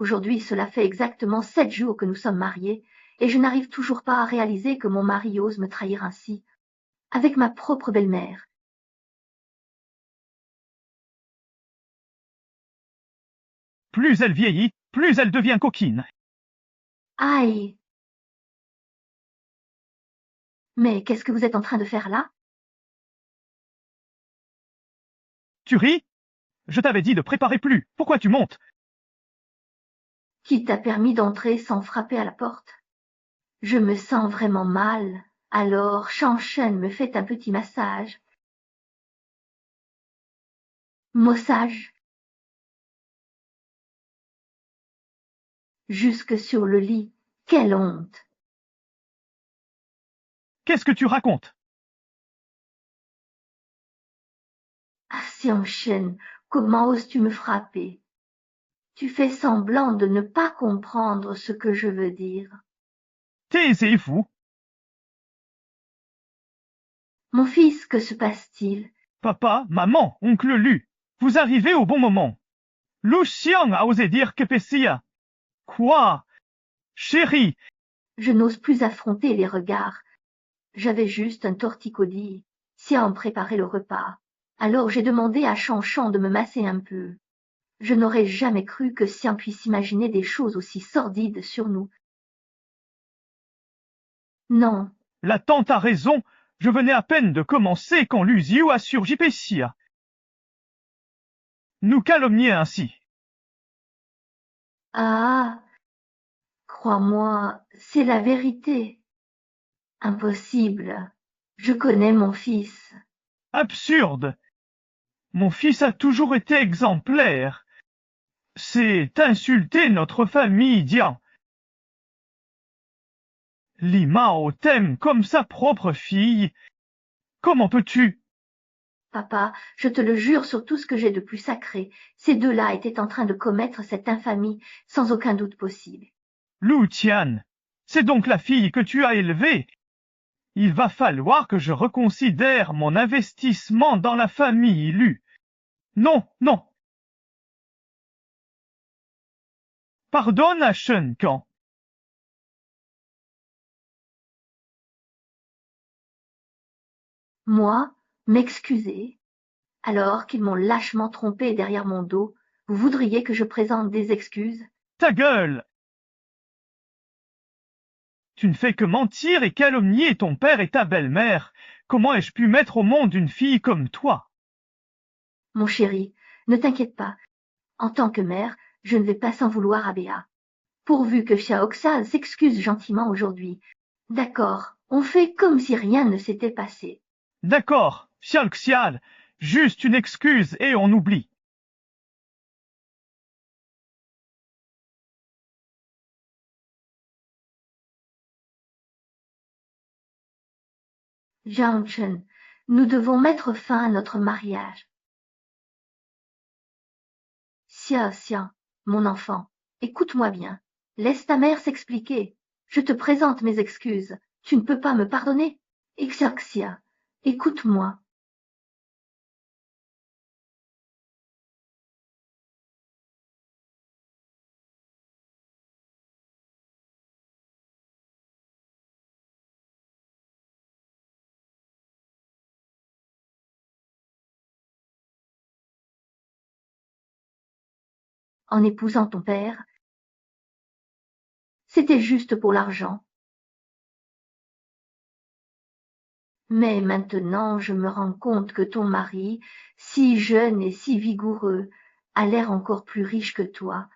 Aujourd'hui, cela fait exactement 7 jours que nous sommes mariés, et je n'arrive toujours pas à réaliser que mon mari ose me trahir ainsi, avec ma propre belle-mère. Plus elle vieillit, plus elle devient coquine. Aïe! Mais qu'est-ce que vous êtes en train de faire là? Tu ris? Je t'avais dit de préparer plus. Pourquoi tu montes? Qui t'a permis d'entrer sans frapper à la porte? Je me sens vraiment mal. Alors, Shanchen me fait un petit massage. Massage. Jusque sur le lit. Quelle honte! Qu'est-ce que tu racontes? Ah, Shanchen, comment oses-tu me frapper? Tu fais semblant de ne pas comprendre ce que je veux dire. Taisez-vous. Mon fils, que se passe-t-il? Papa, maman, oncle Lu, vous arrivez au bon moment. Lu Xiang a osé dire que Pessia. Quoi? Chérie, Je n'ose plus affronter les regards. J'avais juste un torticolis. Xian préparait le repas. Alors j'ai demandé à Shanshan de me masser un peu. Je n'aurais jamais cru que Xian puisse imaginer des choses aussi sordides sur nous. Non, la tante a raison. Je venais à peine de commencer quand Lu Ziu a surgi Pessia. Nous calomnier ainsi. ah, crois-moi, c'est la vérité. Impossible. Je connais mon fils. Absurde. Mon fils a toujours été exemplaire. C'est insulter notre famille, Dian. Li Mao t'aime comme sa propre fille. Comment peux-tu? Papa, je te le jure sur tout ce que j'ai de plus sacré, ces deux-là étaient en train de commettre cette infamie sans aucun doute possible. Lu Tian, c'est donc la fille que tu as élevée. Il va falloir que je reconsidère mon investissement dans la famille Lu. Non, non. Pardonne à Shen Kan. Moi, m'excuser, alors qu'ils m'ont lâchement trompé derrière mon dos, vous voudriez que je présente des excuses? Ta gueule! Tu ne fais que mentir et calomnier ton père et ta belle-mère. Comment ai-je pu mettre au monde une fille comme toi? Mon chéri, ne t'inquiète pas. En tant que mère, je ne vais pas s'en vouloir à Béa. Pourvu que Xiaoxia s'excuse gentiment aujourd'hui. D'accord, on fait comme si rien ne s'était passé. D'accord, Xial, juste une excuse et on oublie. Jiang Chen, nous devons mettre fin à notre mariage. Xia, mon enfant, écoute-moi bien. Laisse ta mère s'expliquer. Je te présente mes excuses. Tu ne peux pas me pardonner? Xia, écoute-moi. En épousant ton père, c'était juste pour l'argent. Mais maintenant je me rends compte que ton mari, si jeune et si vigoureux, a l'air encore plus riche que toi.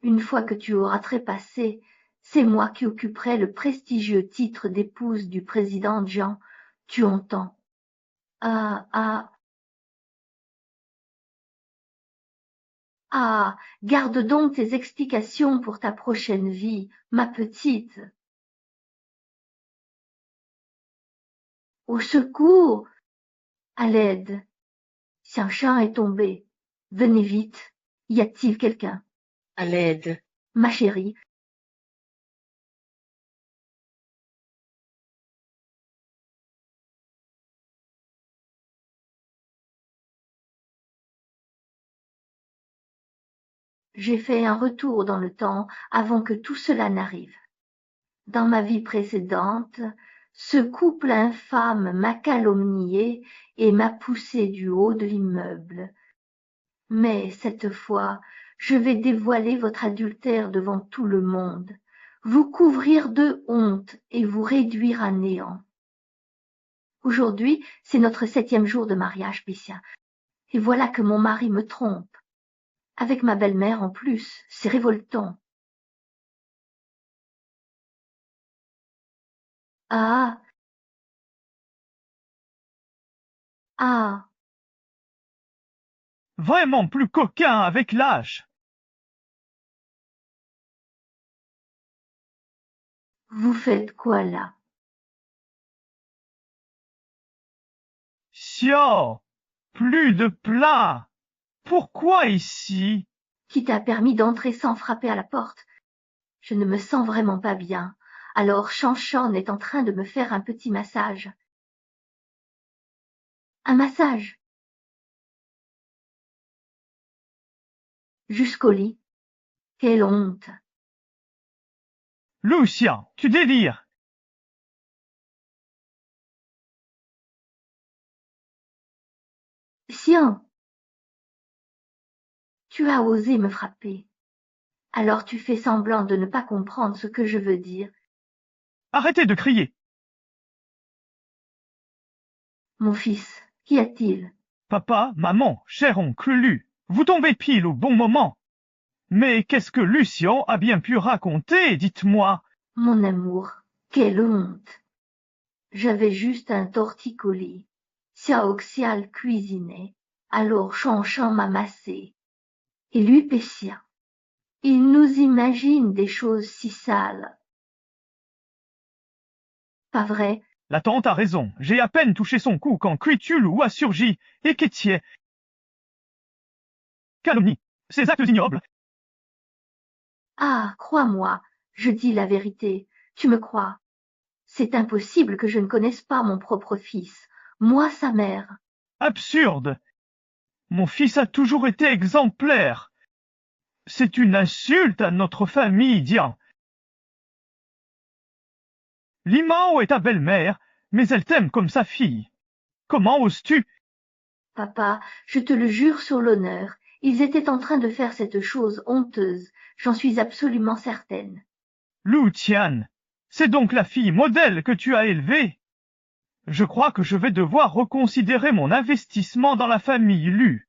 Une fois que tu auras trépassé, c'est moi qui occuperai le prestigieux titre d'épouse du président Jiang. Tu entends? Ah, ah, ah, garde donc tes explications pour ta prochaine vie, ma petite. Au secours! À l'aide! Xiangshan est tombé. Venez vite. Y a-t-il quelqu'un? À l'aide. Ma chérie, J'ai fait un retour dans le temps avant que tout cela n'arrive. Dans ma vie précédente, ce couple infâme m'a calomnié et m'a poussé du haut de l'immeuble. Mais cette fois, je vais dévoiler votre adultère devant tout le monde, vous couvrir de honte et vous réduire à néant. Aujourd'hui, c'est notre 7e jour de mariage, Pissia. Et voilà que mon mari me trompe. Avec ma belle-mère en plus, c'est révoltant. Ah, ah, Vraiment plus coquin avec l'âge. vous faites quoi là? Sio, plus de plats. Pourquoi ici? Qui t'a permis d'entrer sans frapper à la porte? Je ne me sens vraiment pas bien. Alors Chan-Chan est en train de me faire un petit massage. Un massage? Jusqu'au lit. Quelle honte! Lucien, tu délires. Sien, tu as osé me frapper. Alors tu fais semblant de ne pas comprendre ce que je veux dire. Arrêtez de crier. Mon fils, qu'y a-t-il? Papa, maman, cher oncle Lu, vous tombez pile au bon moment. Mais qu'est-ce que Lucien a bien pu raconter, dites-moi? Mon amour, quelle honte! J'avais juste un torticolis. Xiaoxial cuisinait. Alors Chan-Chan m'a massé. Et lui Pessia. Il nous imagine des choses si sales. Pas vrai? La tante a raison, j'ai à peine touché son cou quand Cuitulou a surgi, et qu'étiez. Calomnie, ces actes ignobles. Ah, crois-moi, je dis la vérité. Tu me crois? C'est impossible que je ne connaisse pas mon propre fils, moi sa mère. Absurde. Mon fils a toujours été exemplaire. C'est une insulte à notre famille, Dian. Limao est ta belle-mère, mais elle t'aime comme sa fille. Comment oses-tu? Papa, je te le jure sur l'honneur, ils étaient en train de faire cette chose honteuse, j'en suis absolument certaine. Lu Tian, c'est donc la fille modèle que tu as élevée? Je crois que je vais devoir reconsidérer mon investissement dans la famille Lu.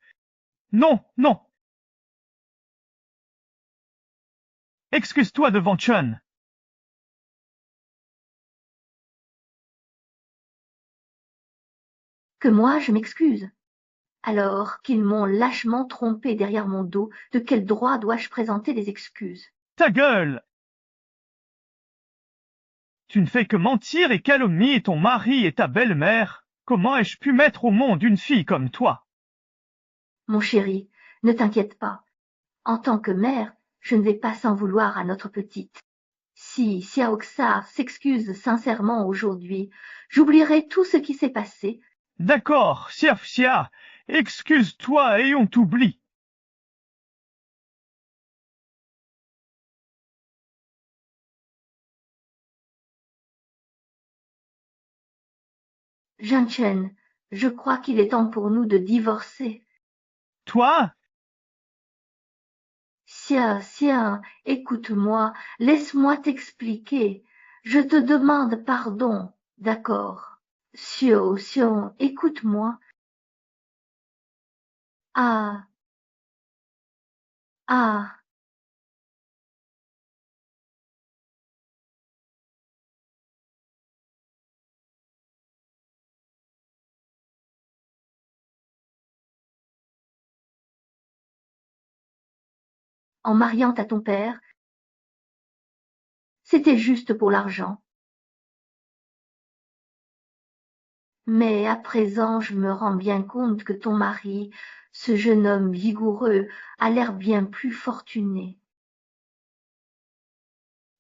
Non, non. Excuse-toi devant Chun. Que moi je m'excuse. Alors qu'ils m'ont lâchement trompé derrière mon dos, de quel droit dois-je présenter des excuses? Ta gueule! Tu ne fais que mentir et calomnier ton mari et ta belle-mère. Comment ai-je pu mettre au monde une fille comme toi? Mon chéri, ne t'inquiète pas. En tant que mère, je ne vais pas s'en vouloir à notre petite. Si Xiaoxia s'excuse sincèrement aujourd'hui, j'oublierai tout ce qui s'est passé. D'accord, Xia, excuse-toi et on t'oublie. Junchen, je crois qu'il est temps pour nous de divorcer. Toi? Xia, écoute-moi, laisse-moi t'expliquer. Je te demande pardon, d'accord? Xiao, écoute-moi. Ah, ah. En mariant à ton père, c'était juste pour l'argent. Mais à présent, je me rends bien compte que ton mari, ce jeune homme vigoureux, a l'air bien plus fortuné.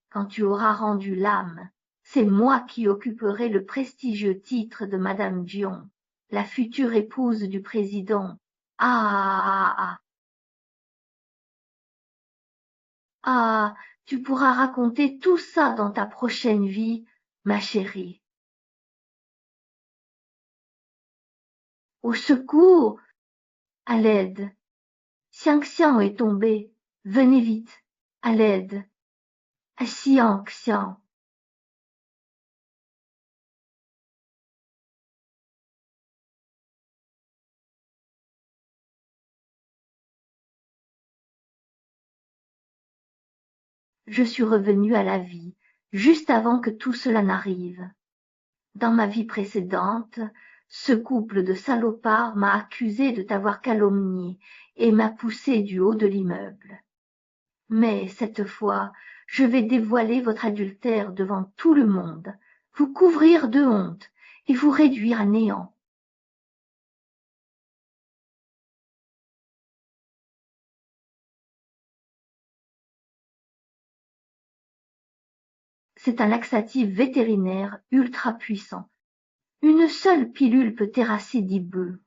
Quand tu auras rendu l'âme, c'est moi qui occuperai le prestigieux titre de Madame Dion, la future épouse du président. Ah, ah, ah, ah. Ah, tu pourras raconter tout ça dans ta prochaine vie, ma chérie. Au secours! À l'aide! Xiang est tombé. Venez vite! À l'aide! À Xiang. Je suis revenue à la vie, juste avant que tout cela n'arrive. Dans ma vie précédente, ce couple de salopards m'a accusé de t'avoir calomnié et m'a poussé du haut de l'immeuble. Mais cette fois, je vais dévoiler votre adultère devant tout le monde, vous couvrir de honte et vous réduire à néant. C'est un laxatif vétérinaire ultra puissant. Une seule pilule peut terrasser 10 bœufs.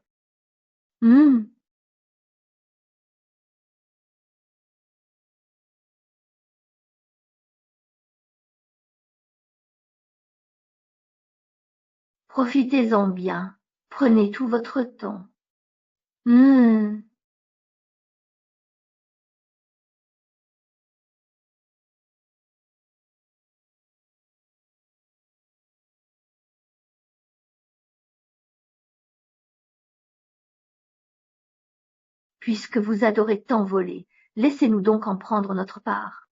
Profitez-en bien, prenez tout votre temps. Puisque vous adorez tant voler, laissez-nous donc en prendre notre part.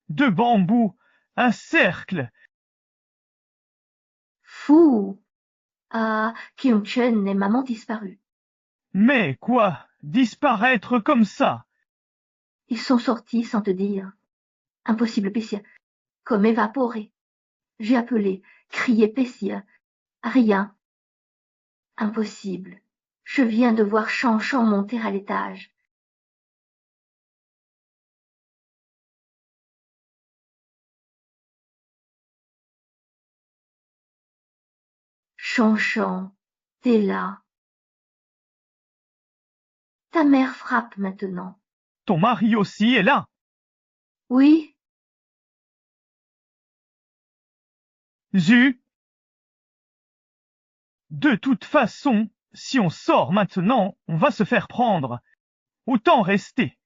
De bambou, un cercle. Fou! Ah, Kyung-chun et maman disparus. Mais quoi? Disparaître comme ça? Ils sont sortis sans te dire. Impossible, Pessia. Comme évaporés. J'ai appelé, crié Pessia. Rien. Impossible. Je viens de voir Chan monter à l'étage. Chan, t'es là. Ta mère frappe maintenant. Ton mari aussi est là. Oui? Zut! De toute façon, si on sort maintenant, on va se faire prendre. Autant rester.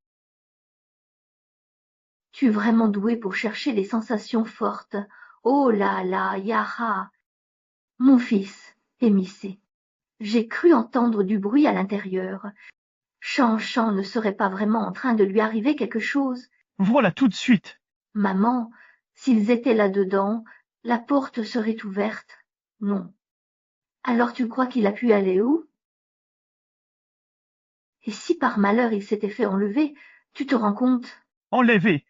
Tu es vraiment doué pour chercher les sensations fortes. Oh là là, Yara. Mon fils, émissé. J'ai cru entendre du bruit à l'intérieur. Chan ne serait pas vraiment en train de lui arriver quelque chose. Voilà tout de suite. Maman, s'ils étaient là-dedans, la porte serait ouverte. Non. Alors tu crois qu'il a pu aller où? Et si par malheur il s'était fait enlever, tu te rends compte? Enlevé.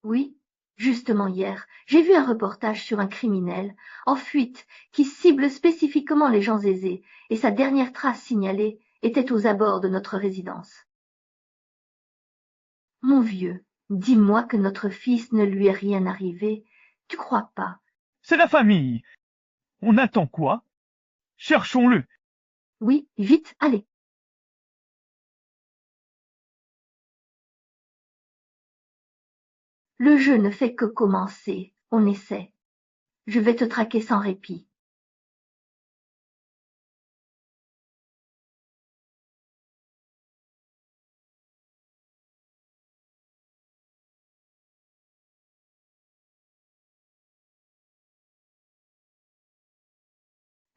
Oui, justement hier, j'ai vu un reportage sur un criminel en fuite qui cible spécifiquement les gens aisés, et sa dernière trace signalée était aux abords de notre résidence. Mon vieux, dis-moi que notre fils ne lui est rien arrivé. Tu crois pas? C'est la famille. On attend quoi? Cherchons-le. Oui, vite, allez. Le jeu ne fait que commencer. On essaie. Je vais te traquer sans répit.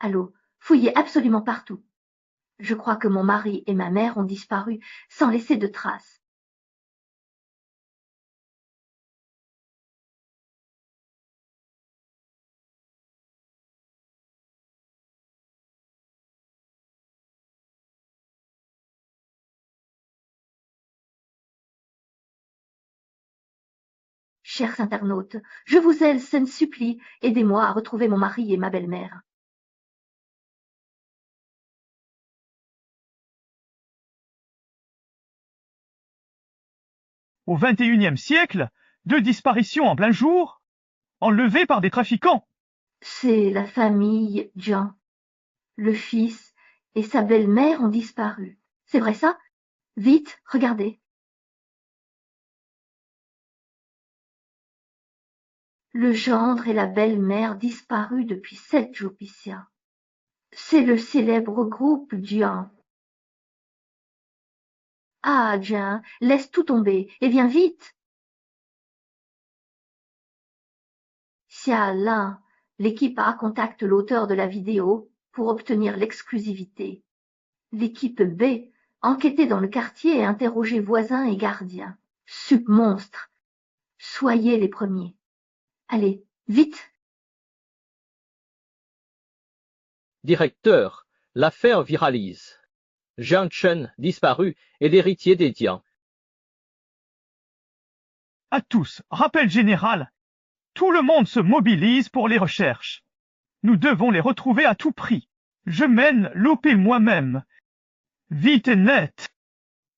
Allô, fouillez absolument partout. Je crois que mon mari et ma mère ont disparu sans laisser de traces. Chers internautes, je vous en supplie, aidez-moi à retrouver mon mari et ma belle-mère. Au XXIe siècle, 2 disparitions en plein jour, enlevées par des trafiquants. C'est la famille Jiang. Le fils et sa belle-mère ont disparu. C'est vrai ça? Vite, regardez. Le gendre et la belle-mère disparus depuis 7 jours, Picia. C'est le célèbre groupe Dian. Ah, Dian, laisse tout tomber et viens vite. Xia Lin, l'équipe A contacte l'auteur de la vidéo pour obtenir l'exclusivité. L'équipe B, enquêtez dans le quartier et interrogez voisins et gardiens. Submonstre. Soyez les premiers. Allez, vite. Directeur, l'affaire viralise. Jiang Chen disparu et l'héritier des Dian. À tous, rappel général. Tout le monde se mobilise pour les recherches. Nous devons les retrouver à tout prix. Je mène l'OP moi-même. Vite et net.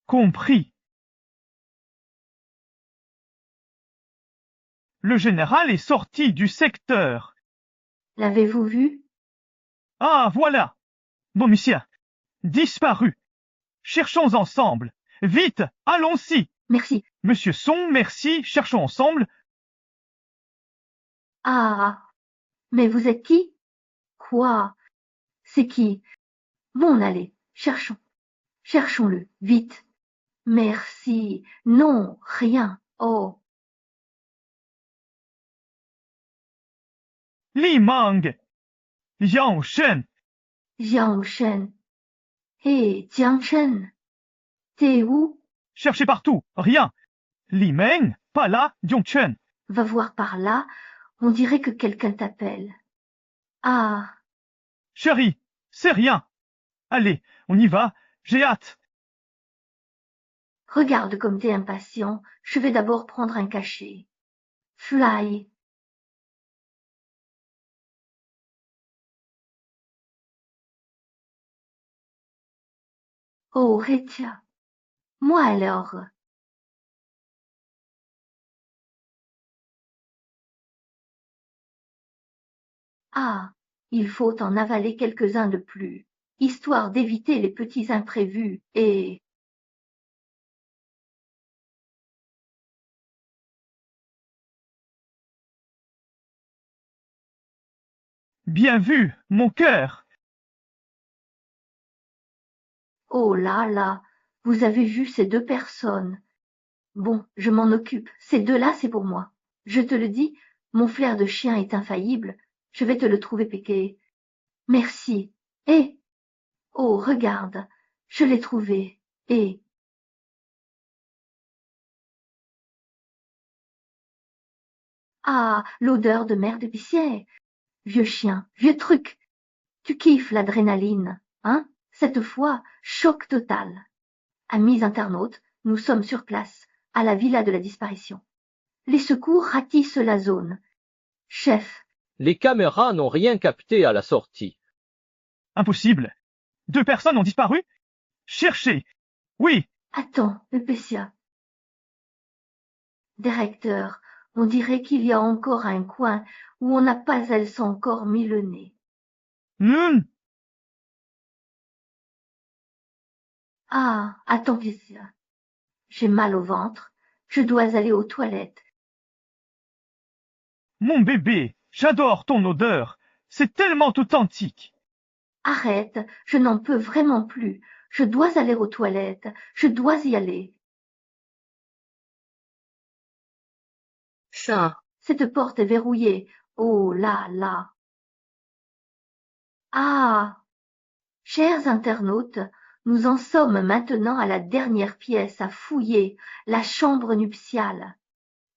Compris. Le général est sorti du secteur. L'avez-vous vu? Ah, voilà. Bomicia. Disparu. Cherchons ensemble. Vite, allons-y. Merci. Monsieur Song, merci, cherchons ensemble. Ah, mais vous êtes qui? Quoi? C'est qui? Bon, allez, cherchons. Cherchons-le, vite. Merci. Non, rien. Oh. Li Mang. Yang Shen. Jiang Shen. Hé, Jiang Shen. T'es où? Cherchez partout, rien. Li Meng, pas là, Yongchen. Va voir par là. On dirait que quelqu'un t'appelle. Ah, Chérie, c'est rien. Allez, on y va, j'ai hâte. regarde comme t'es impatient. Je vais d'abord prendre un cachet. Fly. Oh, Retia. Moi alors. Ah, il faut en avaler quelques-uns de plus, histoire d'éviter les petits imprévus et... Bien vu, mon cœur. Oh là là, vous avez vu ces 2 personnes. Bon, je m'en occupe. Ces 2-là, c'est pour moi. Je te le dis, mon flair de chien est infaillible. Je vais te le trouver, Péké. Merci. Et... Oh, regarde, je l'ai trouvé. Et... Ah, l'odeur de merde épicière. Vieux chien, vieux truc. Tu kiffes l'adrénaline, hein? Cette fois, choc total. Amis internautes, nous sommes sur place, à la villa de la disparition. Les secours ratissent la zone. Chef, Les caméras n'ont rien capté à la sortie. Impossible. 2 personnes ont disparu? Cherchez. Oui, attends, Epécia. Directeur, on dirait qu'il y a encore un coin où on n'a pas elles encore mis le nez. Ah, attends, Epécia. J'ai mal au ventre. Je dois aller aux toilettes. mon bébé, j'adore ton odeur. C'est tellement authentique. Arrête, je n'en peux vraiment plus. Je dois aller aux toilettes. Je dois y aller. Ça, Cette porte est verrouillée. Oh là là. Ah. Chers internautes, nous en sommes maintenant à la dernière pièce à fouiller, la chambre nuptiale.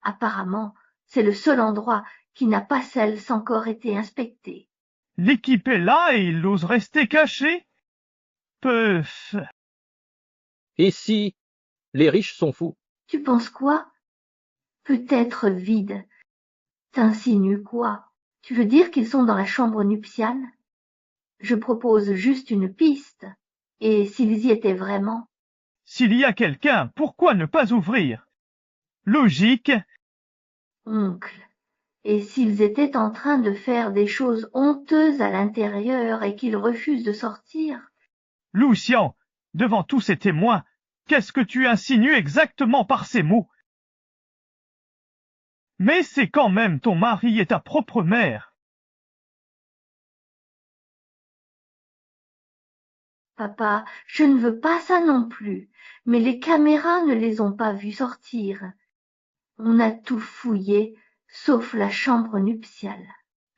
Apparemment, c'est le seul endroit qui n'a pas celle encore été inspecté. L'équipe est là et il ose rester caché? Peuf. Et si les riches sont fous? Tu penses quoi? Peut-être vide. T'insinues quoi? Tu veux dire qu'ils sont dans la chambre nuptiale? Je propose juste une piste. Et s'ils y étaient vraiment? S'il y a quelqu'un, pourquoi ne pas ouvrir? Logique. Oncle. Et s'ils étaient en train de faire des choses honteuses à l'intérieur et qu'ils refusent de sortir? Lucian, devant tous ces témoins, qu'est-ce que tu insinues exactement par ces mots? Mais c'est quand même ton mari et ta propre mère. Papa, je ne veux pas ça non plus, mais les caméras ne les ont pas vus sortir. On a tout fouillé, sauf la chambre nuptiale.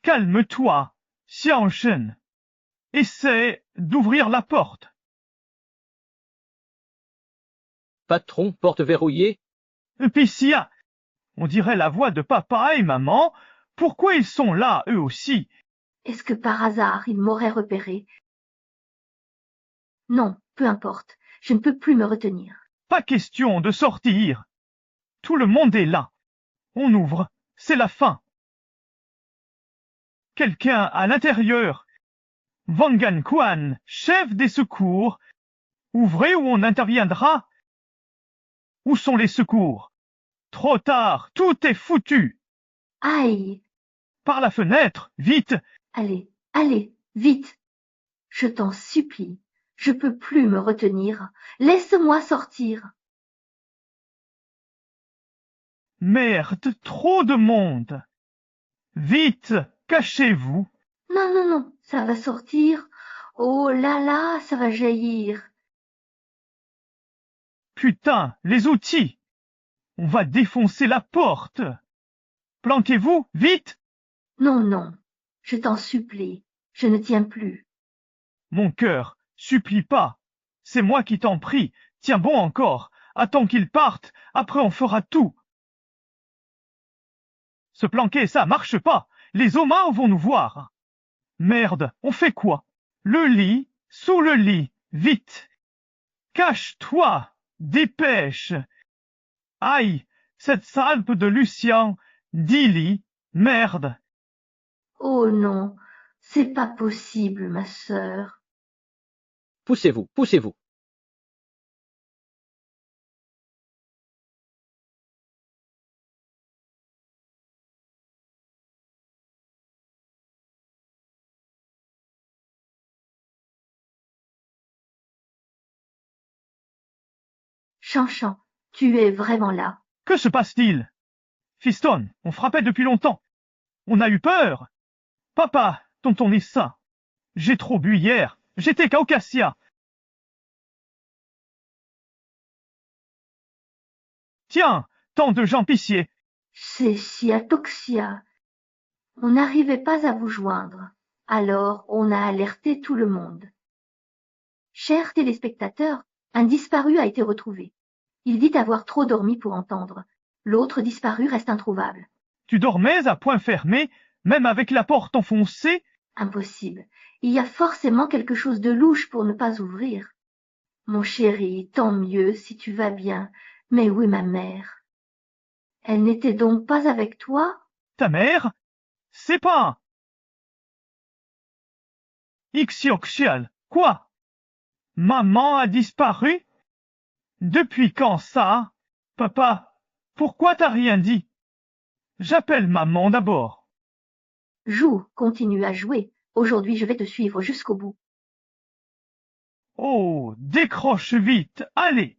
Calme-toi, Xiaoshen. Essaie d'ouvrir la porte. Patron, porte verrouillée? Pissia, on dirait la voix de papa et maman. Pourquoi ils sont là, eux aussi? Est-ce que par hasard ils m'auraient repéré? Non, peu importe, je ne peux plus me retenir. Pas question de sortir. Tout le monde est là. On ouvre, c'est la fin. Quelqu'un à l'intérieur. Wangan Quan, chef des secours. Ouvrez ou on interviendra. Où sont les secours? Trop tard, tout est foutu. Aïe! Par la fenêtre, vite. Allez, allez, vite! Je t'en supplie, je peux plus me retenir. Laisse-moi sortir. Merde, trop de monde. Vite, cachez-vous. Non, non, non, ça va sortir. Oh là là, ça va jaillir. Putain, les outils. On va défoncer la porte. Planquez-vous, vite. Non, non, je t'en supplie, je ne tiens plus. Mon cœur, supplie pas. C'est moi qui t'en prie. Tiens bon encore. Attends qu'ils partent. Après on fera tout. Se planquer, ça marche pas. Les homards vont nous voir. Merde, on fait quoi? Le lit, sous le lit, vite. Cache-toi, dépêche. Aïe, cette salpe de Lucien, Dilly, merde. Oh non, c'est pas possible, ma sœur. Poussez-vous, poussez-vous. Chanchan, tu es vraiment là. Que se passe-t-il? Fiston, on frappait depuis longtemps. On a eu peur. Papa, tonton Issa. J'ai trop bu hier. J'étais Caucasia. Tiens, tant de gens piciers. C'est Siatoxia. On n'arrivait pas à vous joindre. Alors on a alerté tout le monde. Chers téléspectateurs, un disparu a été retrouvé. Il dit avoir trop dormi pour entendre. L'autre disparu reste introuvable. Tu dormais à point fermé, même avec la porte enfoncée? Impossible. Il y a forcément quelque chose de louche pour ne pas ouvrir. Mon chéri, tant mieux si tu vas bien. Mais où est ma mère? Elle n'était donc pas avec toi? Ta mère? C'est pas. Ixioxial. Quoi? Maman a disparu? Depuis quand ça? Papa, pourquoi t'as rien dit? J'appelle maman d'abord. Joue, continue à jouer. Aujourd'hui je vais te suivre jusqu'au bout. Oh, décroche vite, allez.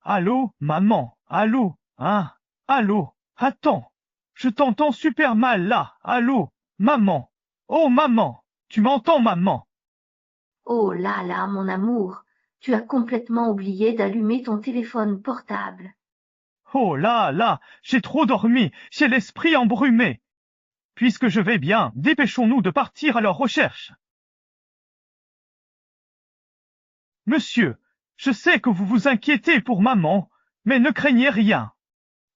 Allô, maman, allô, hein, allô, attends, je t'entends super mal là, allô, maman, oh maman, tu m'entends maman? Oh là là, mon amour, tu as complètement oublié d'allumer ton téléphone portable. Oh là, j'ai trop dormi, j'ai l'esprit embrumé. Puisque je vais bien, dépêchons-nous de partir à leur recherche. Monsieur, je sais que vous vous inquiétez pour maman, mais ne craignez rien.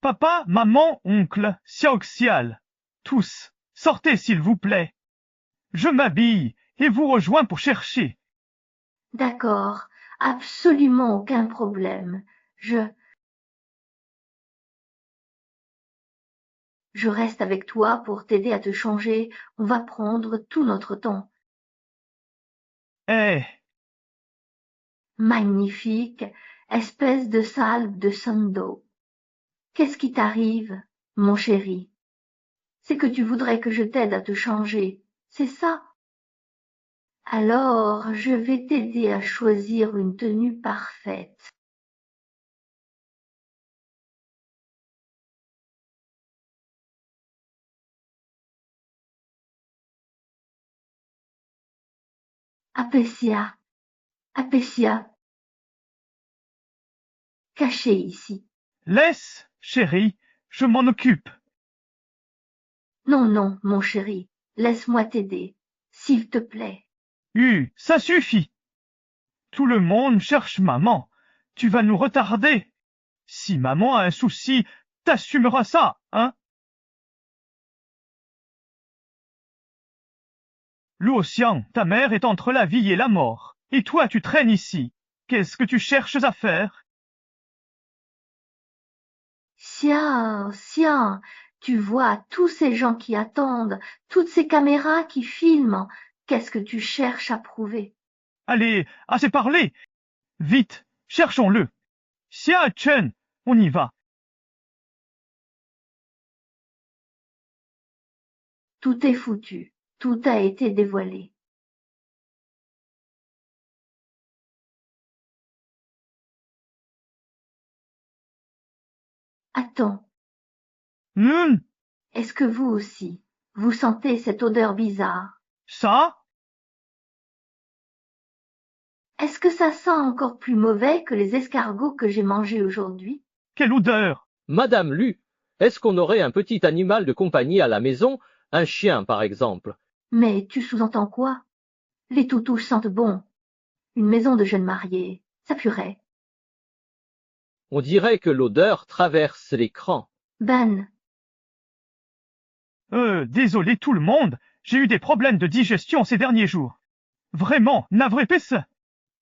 Papa, maman, oncle, Xiaoxial, tous, sortez s'il vous plaît. Je m'habille et vous rejoins pour chercher. D'accord, absolument aucun problème. Je reste avec toi pour t'aider à te changer. On va prendre tout notre temps. Eh, Magnifique, espèce de salve de Sando. Qu'est-ce qui t'arrive, mon chéri? C'est que tu voudrais que je t'aide à te changer, c'est ça? Alors, je vais t'aider à choisir une tenue parfaite. Apessia, Apessia, caché ici. Laisse, chérie, je m'en occupe. Non, non, mon chéri, laisse-moi t'aider, s'il te plaît. Ça suffit. Tout le monde cherche maman. Tu vas nous retarder. Si maman a un souci, t'assumeras ça, hein? Luocian, ta mère est entre la vie et la mort. Et toi, tu traînes ici. Qu'est-ce que tu cherches à faire? Xiao, tu vois tous ces gens qui attendent, toutes ces caméras qui filment. Qu'est-ce que tu cherches à prouver? Allez, assez parlé. Vite, cherchons-le. Xia Chen, on y va. Tout est foutu, tout a été dévoilé. Attends, est-ce que vous aussi, vous sentez cette odeur bizarre? Ça? Est-ce que ça sent encore plus mauvais que les escargots que j'ai mangés aujourd'hui? Quelle odeur! Madame Lu, est-ce qu'on aurait un petit animal de compagnie à la maison, un chien par exemple? Mais tu sous-entends quoi? Les toutous sentent bon. Une maison de jeunes mariés, ça puerait. On dirait que l'odeur traverse l'écran. Ben, Désolé tout le monde, j'ai eu des problèmes de digestion ces derniers jours. Vraiment, navré pécin.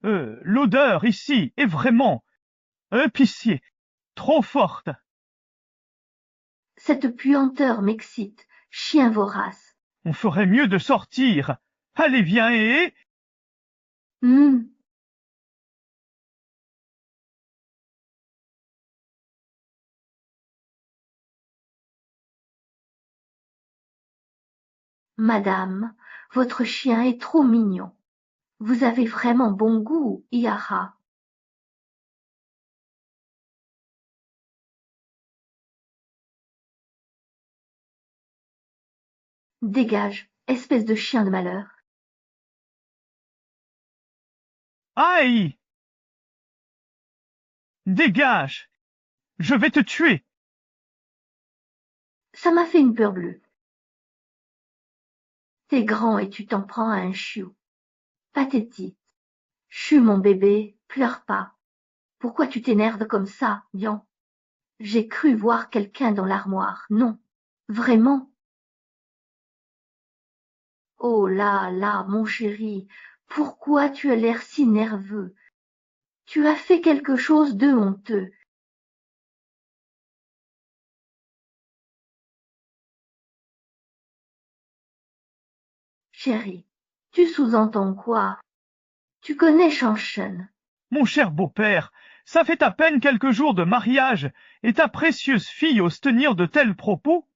L'odeur ici est vraiment épicier, trop forte. cette puanteur m'excite, chien vorace. On ferait mieux de sortir. Allez, viens et... Hum, Madame, votre chien est trop mignon. Vous avez vraiment bon goût, Iara. Dégage, espèce de chien de malheur. Aïe! Dégage! Je vais te tuer! Ça m'a fait une peur bleue. T'es grand et tu t'en prends à un chiot. Pathétique. Chut, mon bébé, pleure pas. Pourquoi tu t'énerves comme ça, Dian? J'ai cru voir quelqu'un dans l'armoire. Non. Vraiment? Oh là là, mon chéri, pourquoi tu as l'air si nerveux? Tu as fait quelque chose de honteux. Chéri, tu sous-entends quoi? Tu connais Shanshan. Mon cher beau-père, ça fait à peine quelques jours de mariage, et ta précieuse fille ose tenir de tels propos?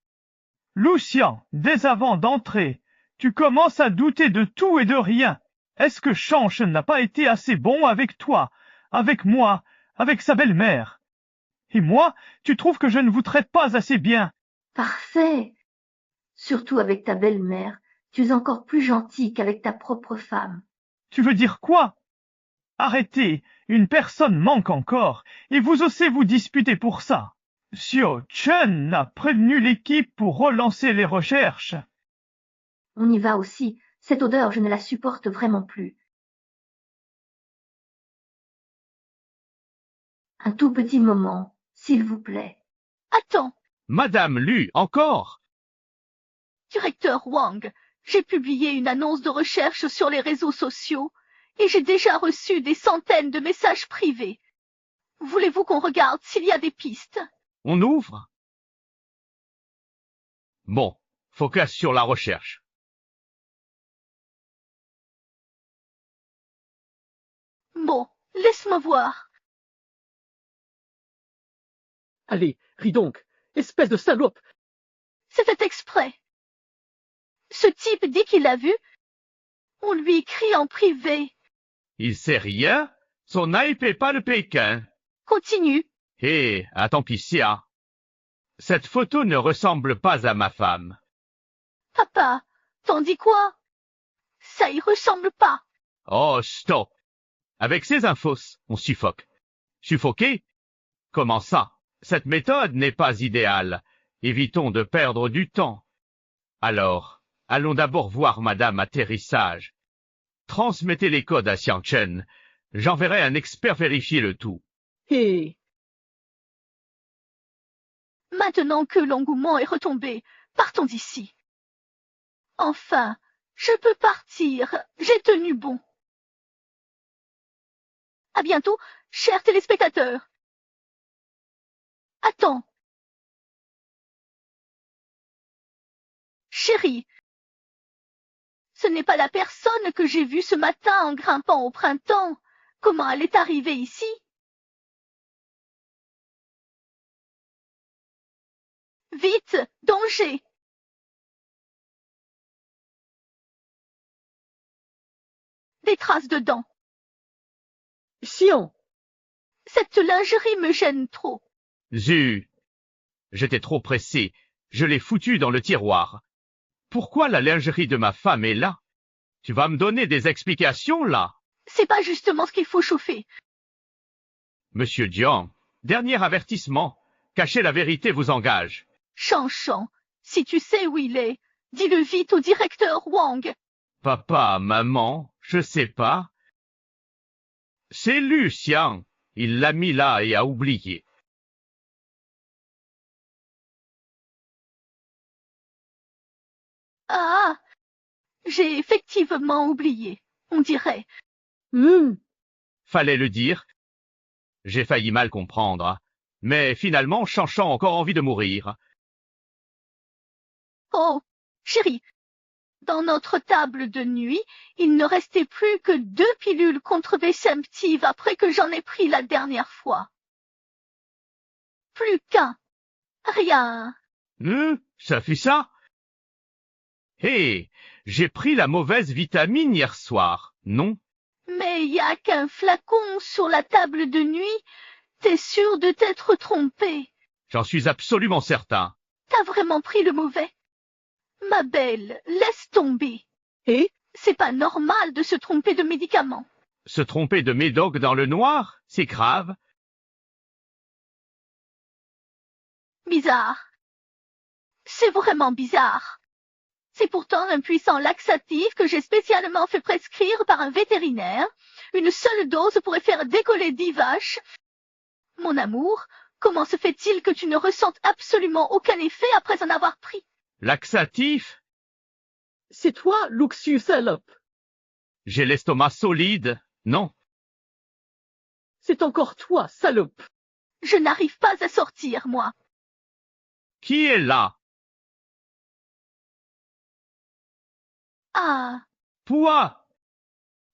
Lucien, dès avant d'entrer, tu commences à douter de tout et de rien. Est-ce que Chanche n'a pas été assez bon avec toi, avec moi, avec sa belle-mère? Et moi, tu trouves que je ne vous traite pas assez bien? Parfait. Surtout avec ta belle-mère. Tu es encore plus gentil qu'avec ta propre femme. Tu veux dire quoi? Arrêtez, une personne manque encore, et vous osez vous disputer pour ça. Xiao Chen a prévenu l'équipe pour relancer les recherches. On y va aussi. Cette odeur, je ne la supporte vraiment plus. Un tout petit moment, s'il vous plaît. Attends, Madame Lu, encore? directeur Wang, j'ai publié une annonce de recherche sur les réseaux sociaux et j'ai déjà reçu des centaines de messages privés. Voulez-vous qu'on regarde s'il y a des pistes? On ouvre? Bon, focus sur la recherche. Bon, laisse-moi voir. Allez, ris donc, espèce de salope! C'est fait exprès. Ce type dit qu'il l'a vu. On lui écrit en privé. Il sait rien. Son œil paie pas le Pékin. Continue. Hé, attends Pissia. Cette photo ne ressemble pas à ma femme. Papa, t'en dis quoi? Ça y ressemble pas. Oh, stop. Avec ces infos, on suffoque. Suffoquer? Comment ça? Cette méthode n'est pas idéale. Évitons de perdre du temps. Alors, allons d'abord voir Madame Atterrissage. Transmettez les codes à Xiang Chen. J'enverrai un expert vérifier le tout. Hé, Maintenant que l'engouement est retombé, partons d'ici. Enfin, je peux partir. J'ai tenu bon. À bientôt, chers téléspectateurs. Attends. Chérie, ce n'est pas la personne que j'ai vue ce matin en grimpant au printemps. Comment elle est arrivée ici? Vite, danger! Des traces de dents. Xian, Cette lingerie me gêne trop. Zut! J'étais trop pressé. Je l'ai foutu dans le tiroir. Pourquoi la lingerie de ma femme est là? Tu vas me donner des explications, là? C'est pas justement ce qu'il faut chauffer. Monsieur Jiang, dernier avertissement. Cacher la vérité vous engage. Chan, si tu sais où il est, dis-le vite au directeur Wang. Papa, maman, je sais pas. C'est Lucien. Il l'a mis là et a oublié. Ah, j'ai effectivement oublié, on dirait. Fallait le dire. J'ai failli mal comprendre. Mais finalement, Chanchan a encore envie de mourir. Oh, chérie, dans notre table de nuit, il ne restait plus que 2 pilules contre-véceptives après que j'en ai pris la dernière fois. Plus qu'un. Rien. Ça fait ça? Hé, j'ai pris la mauvaise vitamine hier soir, non? Mais y a qu'un flacon sur la table de nuit. T'es sûr de t'être trompé? J'en suis absolument certain. T'as vraiment pris le mauvais? Ma belle, laisse tomber. hé, C'est pas normal de se tromper de médicaments. Se tromper de médoc dans le noir, c'est grave. Bizarre. C'est vraiment bizarre. C'est pourtant un puissant laxatif que j'ai spécialement fait prescrire par un vétérinaire. Une seule dose pourrait faire décoller 10 vaches. Mon amour, comment se fait-il que tu ne ressentes absolument aucun effet après en avoir pris? Laxatif? c'est toi, Luxiu salope. J'ai l'estomac solide, non? C'est encore toi, salope. Je n'arrive pas à sortir, moi. Qui est là? Ah, Pouah!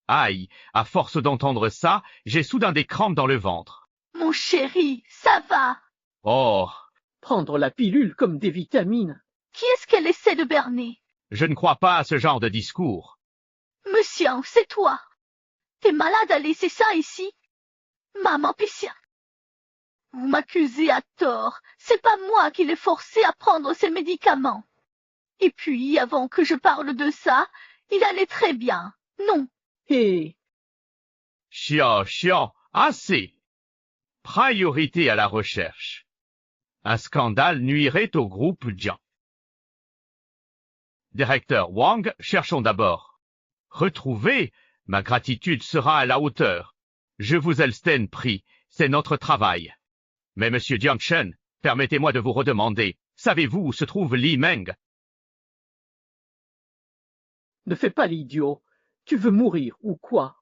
Aïe, à force d'entendre ça, j'ai soudain des crampes dans le ventre. mon chéri, ça va. Oh, Prendre la pilule comme des vitamines. Qui est-ce qu'elle essaie de berner? je ne crois pas à ce genre de discours. Monsieur, c'est toi. T'es malade à laisser ça ici? Maman Pissia. Vous m'accusez à tort. C'est pas moi qui l'ai forcé à prendre ces médicaments. Et puis, avant que je parle de ça, il allait très bien. Non. Hé, Chiant, assez. Priorité à la recherche. Un scandale nuirait au groupe Jiang. Directeur Wang, cherchons d'abord. Retrouvez, ma gratitude sera à la hauteur. Je vous Elsten prie, c'est notre travail. Mais monsieur Jiang Chen, permettez-moi de vous redemander, savez-vous où se trouve Li Meng? ne fais pas l'idiot. Tu veux mourir ou quoi?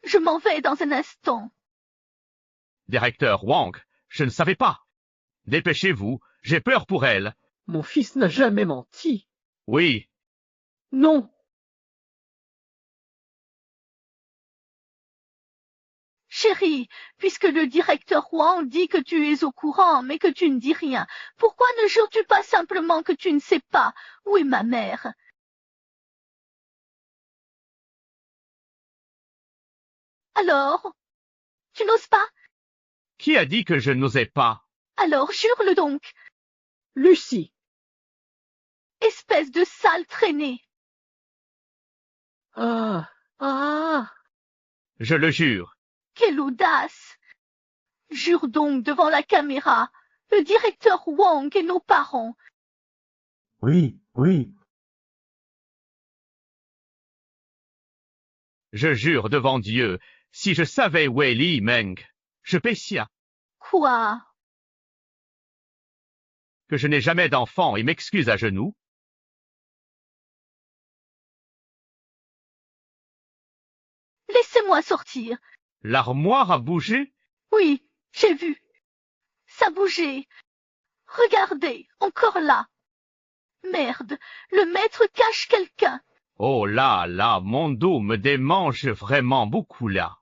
Je m'en vais dans un instant. Directeur Wang, je ne savais pas. Dépêchez-vous, j'ai peur pour elle. Mon fils n'a jamais menti. Oui, Non, Chérie, puisque le directeur Wang dit que tu es au courant, mais que tu ne dis rien, pourquoi ne jures-tu pas simplement que tu ne sais pas où est ma mère? Alors? Tu n'oses pas? Qui a dit que je n'osais pas? Alors jure-le donc, Lucie. espèce de sale traînée. Ah, ah. Je le jure. Quelle audace! Jure donc devant la caméra, le directeur Wang et nos parents. Oui, oui. Je jure devant Dieu, si je savais où est Li Meng, je péchia, Quoi? que je n'ai jamais d'enfant et m'excuse à genoux. Laissez-moi sortir. L'armoire a bougé? Oui, j'ai vu. Ça bougeait. Regardez, encore là. Merde, le maître cache quelqu'un. Oh là, mon dos me démange vraiment beaucoup là.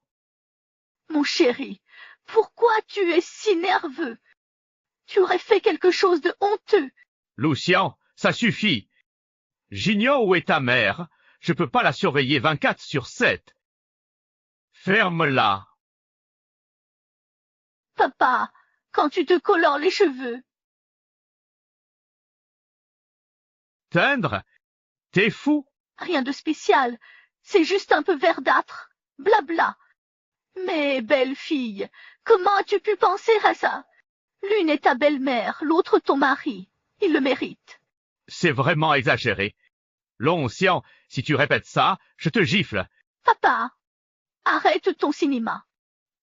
Mon chéri, pourquoi tu es si nerveux? Tu aurais fait quelque chose de honteux. Lucien, ça suffit. J'ignore où est ta mère. Je peux pas la surveiller 24/7. Ferme-la. Papa, quand tu te colores les cheveux. Teindre? T'es fou? Rien de spécial, c'est juste un peu verdâtre. Blabla. Mais, belle fille, comment as-tu pu penser à ça? L'une est ta belle-mère, l'autre ton mari. Il le mérite. C'est vraiment exagéré. Lucien, si tu répètes ça, je te gifle. Papa, arrête ton cinéma.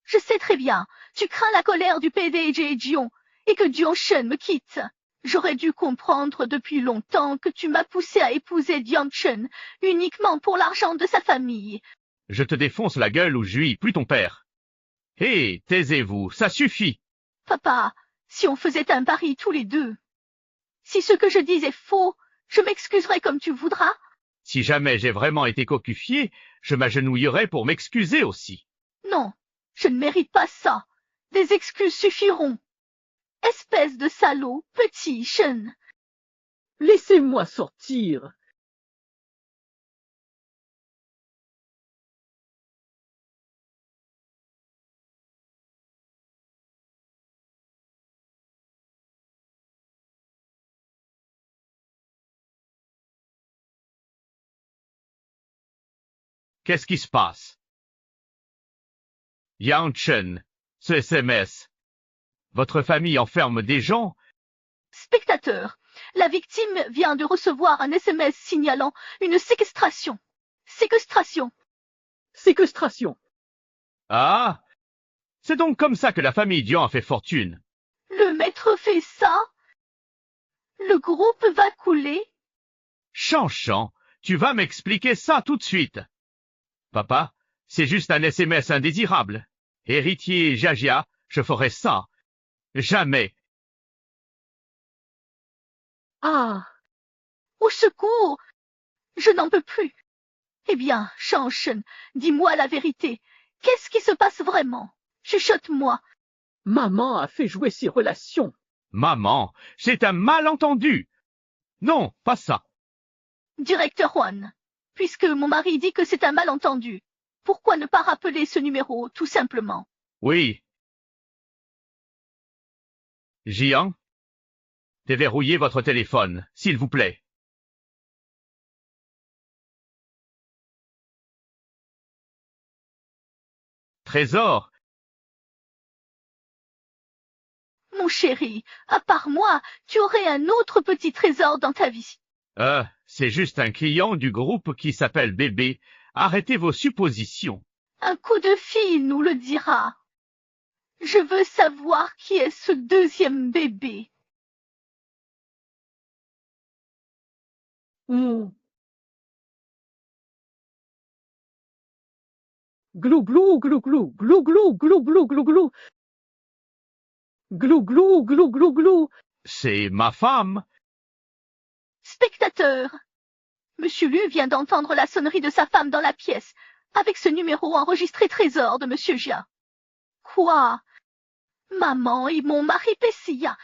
Je sais très bien, tu crains la colère du PDG Dion et que Dion Shen me quitte. J'aurais dû comprendre depuis longtemps que tu m'as poussé à épouser Dion Shen uniquement pour l'argent de sa famille. Je te défonce la gueule ou j'huis, plus ton père. Hé, taisez-vous, ça suffit. Papa, si on faisait un pari tous les deux. Si ce que je dis est faux, je m'excuserai comme tu voudras. Si jamais j'ai vraiment été cocufié, je m'agenouillerai pour m'excuser aussi. Non, je ne mérite pas ça. Des excuses suffiront. Espèce de salaud, petit Shen. Laissez-moi sortir. Qu'est-ce qui se passe? Yang Chen, ce SMS. Votre famille enferme des gens? Spectateur, la victime vient de recevoir un SMS signalant une séquestration. Séquestration. Séquestration. Ah, c'est donc comme ça que la famille Dion a fait fortune. Le maître fait ça? Le groupe va couler? Chan, tu vas m'expliquer ça tout de suite. Papa, c'est juste un SMS indésirable. Héritier Jajia, je ferai ça. Jamais. Ah, Au secours! Je n'en peux plus. Eh bien, Shang Shen, dis-moi la vérité. Qu'est-ce qui se passe vraiment? Chuchote-moi. maman a fait jouer ses relations. Maman, c'est un malentendu. Non, pas ça. Directeur Juan, puisque mon mari dit que c'est un malentendu, pourquoi ne pas rappeler ce numéro, tout simplement? Oui. Jiang, déverrouillez votre téléphone, s'il vous plaît. Trésor, Mon chéri, à part moi, tu aurais un autre petit trésor dans ta vie. c'est juste un client du groupe qui s'appelle Bébé. Arrêtez vos suppositions. Un coup de fil nous le dira. Je veux savoir qui est ce deuxième bébé. Glou glou glou glou glou glou glou glou glou glou. Glou glou glou glou glou. C'est ma femme. Spectateur, Monsieur Lu vient d'entendre la sonnerie de sa femme dans la pièce, avec ce numéro enregistré trésor de Monsieur Jia. Quoi? Maman et mon mari Pessia.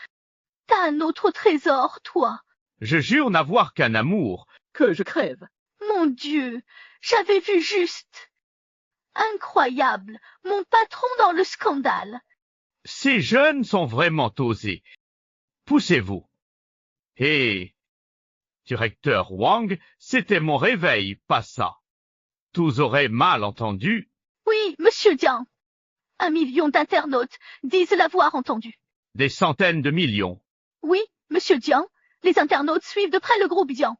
T'as un autre trésor, toi. Je jure n'avoir qu'un amour. Que je crève. Mon Dieu, j'avais vu juste. Incroyable, mon patron dans le scandale. Ces jeunes sont vraiment osés. Poussez-vous. Hé, directeur Wang, c'était mon réveil, pas ça. Tous auraient mal entendu. Oui, monsieur Jiang. 1 million d'internautes disent l'avoir entendu. Des centaines de millions. Oui, monsieur Jiang, les internautes suivent de près le groupe Jiang.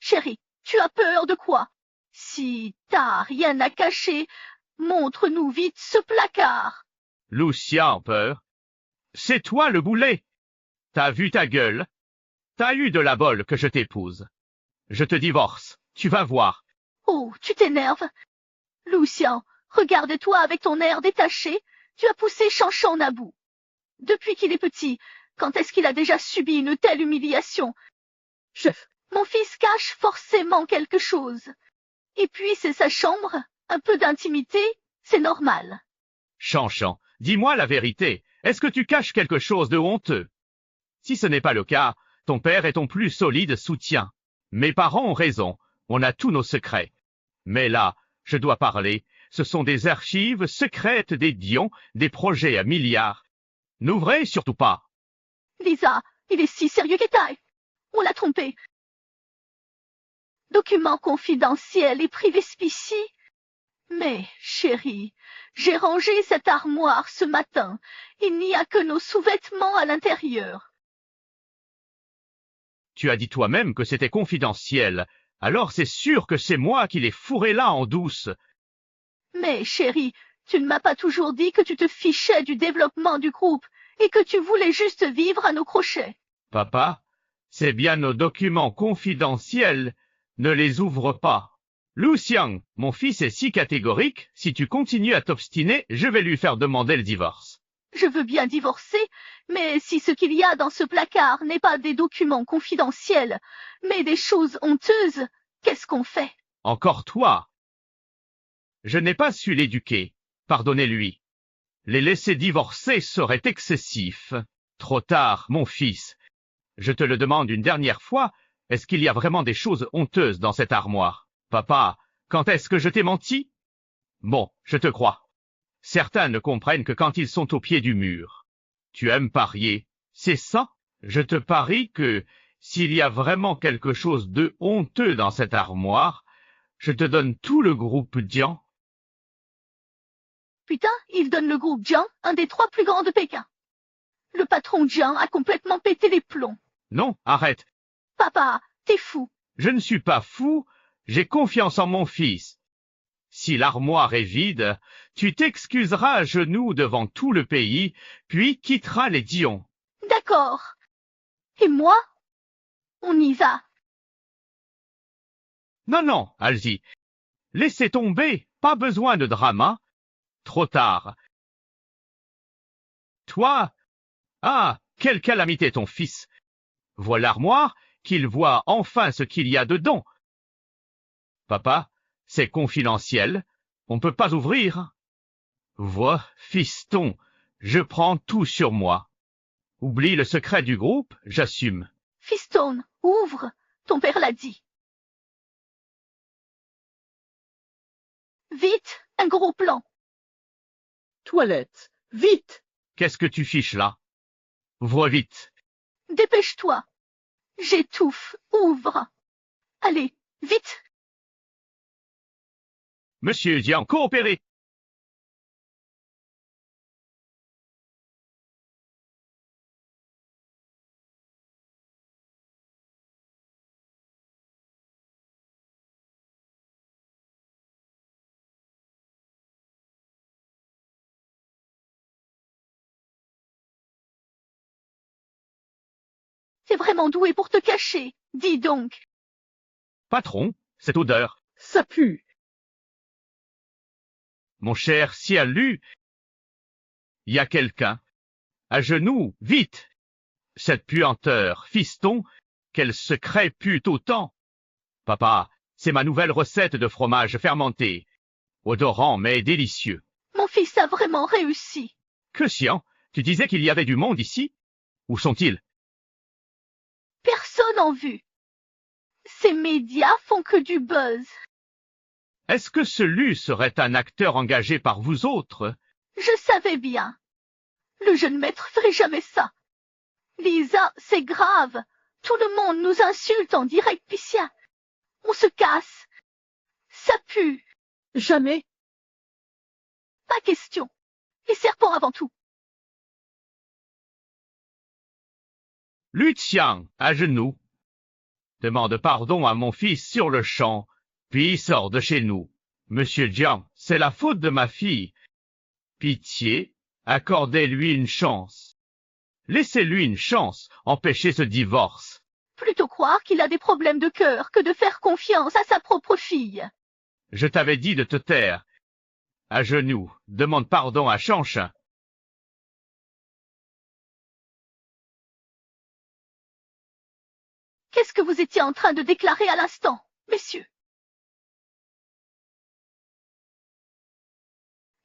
Chérie, tu as peur de quoi? Si t'as rien à cacher, montre-nous vite ce placard. Lucia en peur. C'est toi le boulet. T'as vu ta gueule. T'as eu de la bol que je t'épouse. Je te divorce. Tu vas voir. Oh, tu t'énerves. Lucien, regarde-toi avec ton air détaché. Tu as poussé Chanchon à bout. Depuis qu'il est petit, quand est-ce qu'il a déjà subi une telle humiliation? Chef, Mon fils cache forcément quelque chose. Et puis c'est sa chambre, un peu d'intimité, c'est normal. Chanchan, dis-moi la vérité. Est-ce que tu caches quelque chose de honteux? Si ce n'est pas le cas, ton père est ton plus solide soutien. Mes parents ont raison. On a tous nos secrets. Mais là, je dois parler. Ce sont des archives secrètes des Dion, des projets à milliards. N'ouvrez surtout pas. Lisa, il est si sérieux qu'étaille. On l'a trompé. Documents confidentiels et privés spéciaux. Mais, chérie, j'ai rangé cette armoire ce matin. Il n'y a que nos sous-vêtements à l'intérieur. Tu as dit toi-même que c'était confidentiel. Alors c'est sûr que c'est moi qui l'ai fourré là en douce. Mais, chérie, tu ne m'as pas toujours dit que tu te fichais du développement du groupe et que tu voulais juste vivre à nos crochets. Papa, c'est bien nos documents confidentiels. Ne les ouvre pas. Lucian, mon fils est si catégorique, si tu continues à t'obstiner, je vais lui faire demander le divorce. Je veux bien divorcer, mais si ce qu'il y a dans ce placard n'est pas des documents confidentiels, mais des choses honteuses, qu'est-ce qu'on fait? Encore toi. Je n'ai pas su l'éduquer. Pardonnez-lui. Les laisser divorcer serait excessif. Trop tard, mon fils. Je te le demande une dernière fois, est-ce qu'il y a vraiment des choses honteuses dans cette armoire? Papa, quand est-ce que je t'ai menti? Bon, je te crois. Certains ne comprennent que quand ils sont au pied du mur. Tu aimes parier, c'est ça? Je te parie que, s'il y a vraiment quelque chose de honteux dans cette armoire, je te donne tout le groupe Dian. Putain, il donne le groupe Jiang, un des 3 plus grands de Pékin. Le patron Jiang a complètement pété les plombs. Non, arrête. Papa, t'es fou. Je ne suis pas fou, j'ai confiance en mon fils. Si l'armoire est vide, tu t'excuseras à genoux devant tout le pays, puis quitteras les Dion. D'accord. Et moi? On y va. Non, non, Alzi. Laissez tomber, pas besoin de drama. Trop tard. Toi? Ah, quelle calamité ton fils. Vois l'armoire, qu'il voit enfin ce qu'il y a dedans. Papa, c'est confidentiel, on ne peut pas ouvrir. Vois, fiston, je prends tout sur moi. Oublie le secret du groupe, j'assume. Fiston, ouvre. Ton père l'a dit. Vite, un gros plan. toilette, vite! Qu'est-ce que tu fiches là? Ouvre vite. Dépêche-toi. J'étouffe. Ouvre. Allez, vite. Monsieur Dian, coopérez. T'es vraiment doué pour te cacher. Dis donc. Patron, cette odeur. Ça pue! Mon cher Sialu, y a quelqu'un. À genoux, vite. Cette puanteur, fiston, quel secret pue autant. Papa, c'est ma nouvelle recette de fromage fermenté. Odorant mais délicieux. Mon fils a vraiment réussi. Christian, tu disais qu'il y avait du monde ici? Où sont-ils? Personne en vue. Ces médias font que du buzz. Est-ce que ce Lu serait un acteur engagé par vous autres? Je savais bien. Le jeune maître ferait jamais ça. Lisa, c'est grave. Tout le monde nous insulte en direct, Picia. On se casse. Ça pue. Jamais. Pas question. Les serpents avant tout. Lu Xiang, à genoux. Demande pardon à mon fils sur le champ, puis sort de chez nous. Monsieur Jiang, c'est la faute de ma fille. Pitié, accordez-lui une chance. Laissez-lui une chance, empêchez ce divorce. Plutôt croire qu'il a des problèmes de cœur que de faire confiance à sa propre fille. Je t'avais dit de te taire. À genoux, demande pardon à Shanshan. Qu'est-ce que vous étiez en train de déclarer à l'instant, messieurs?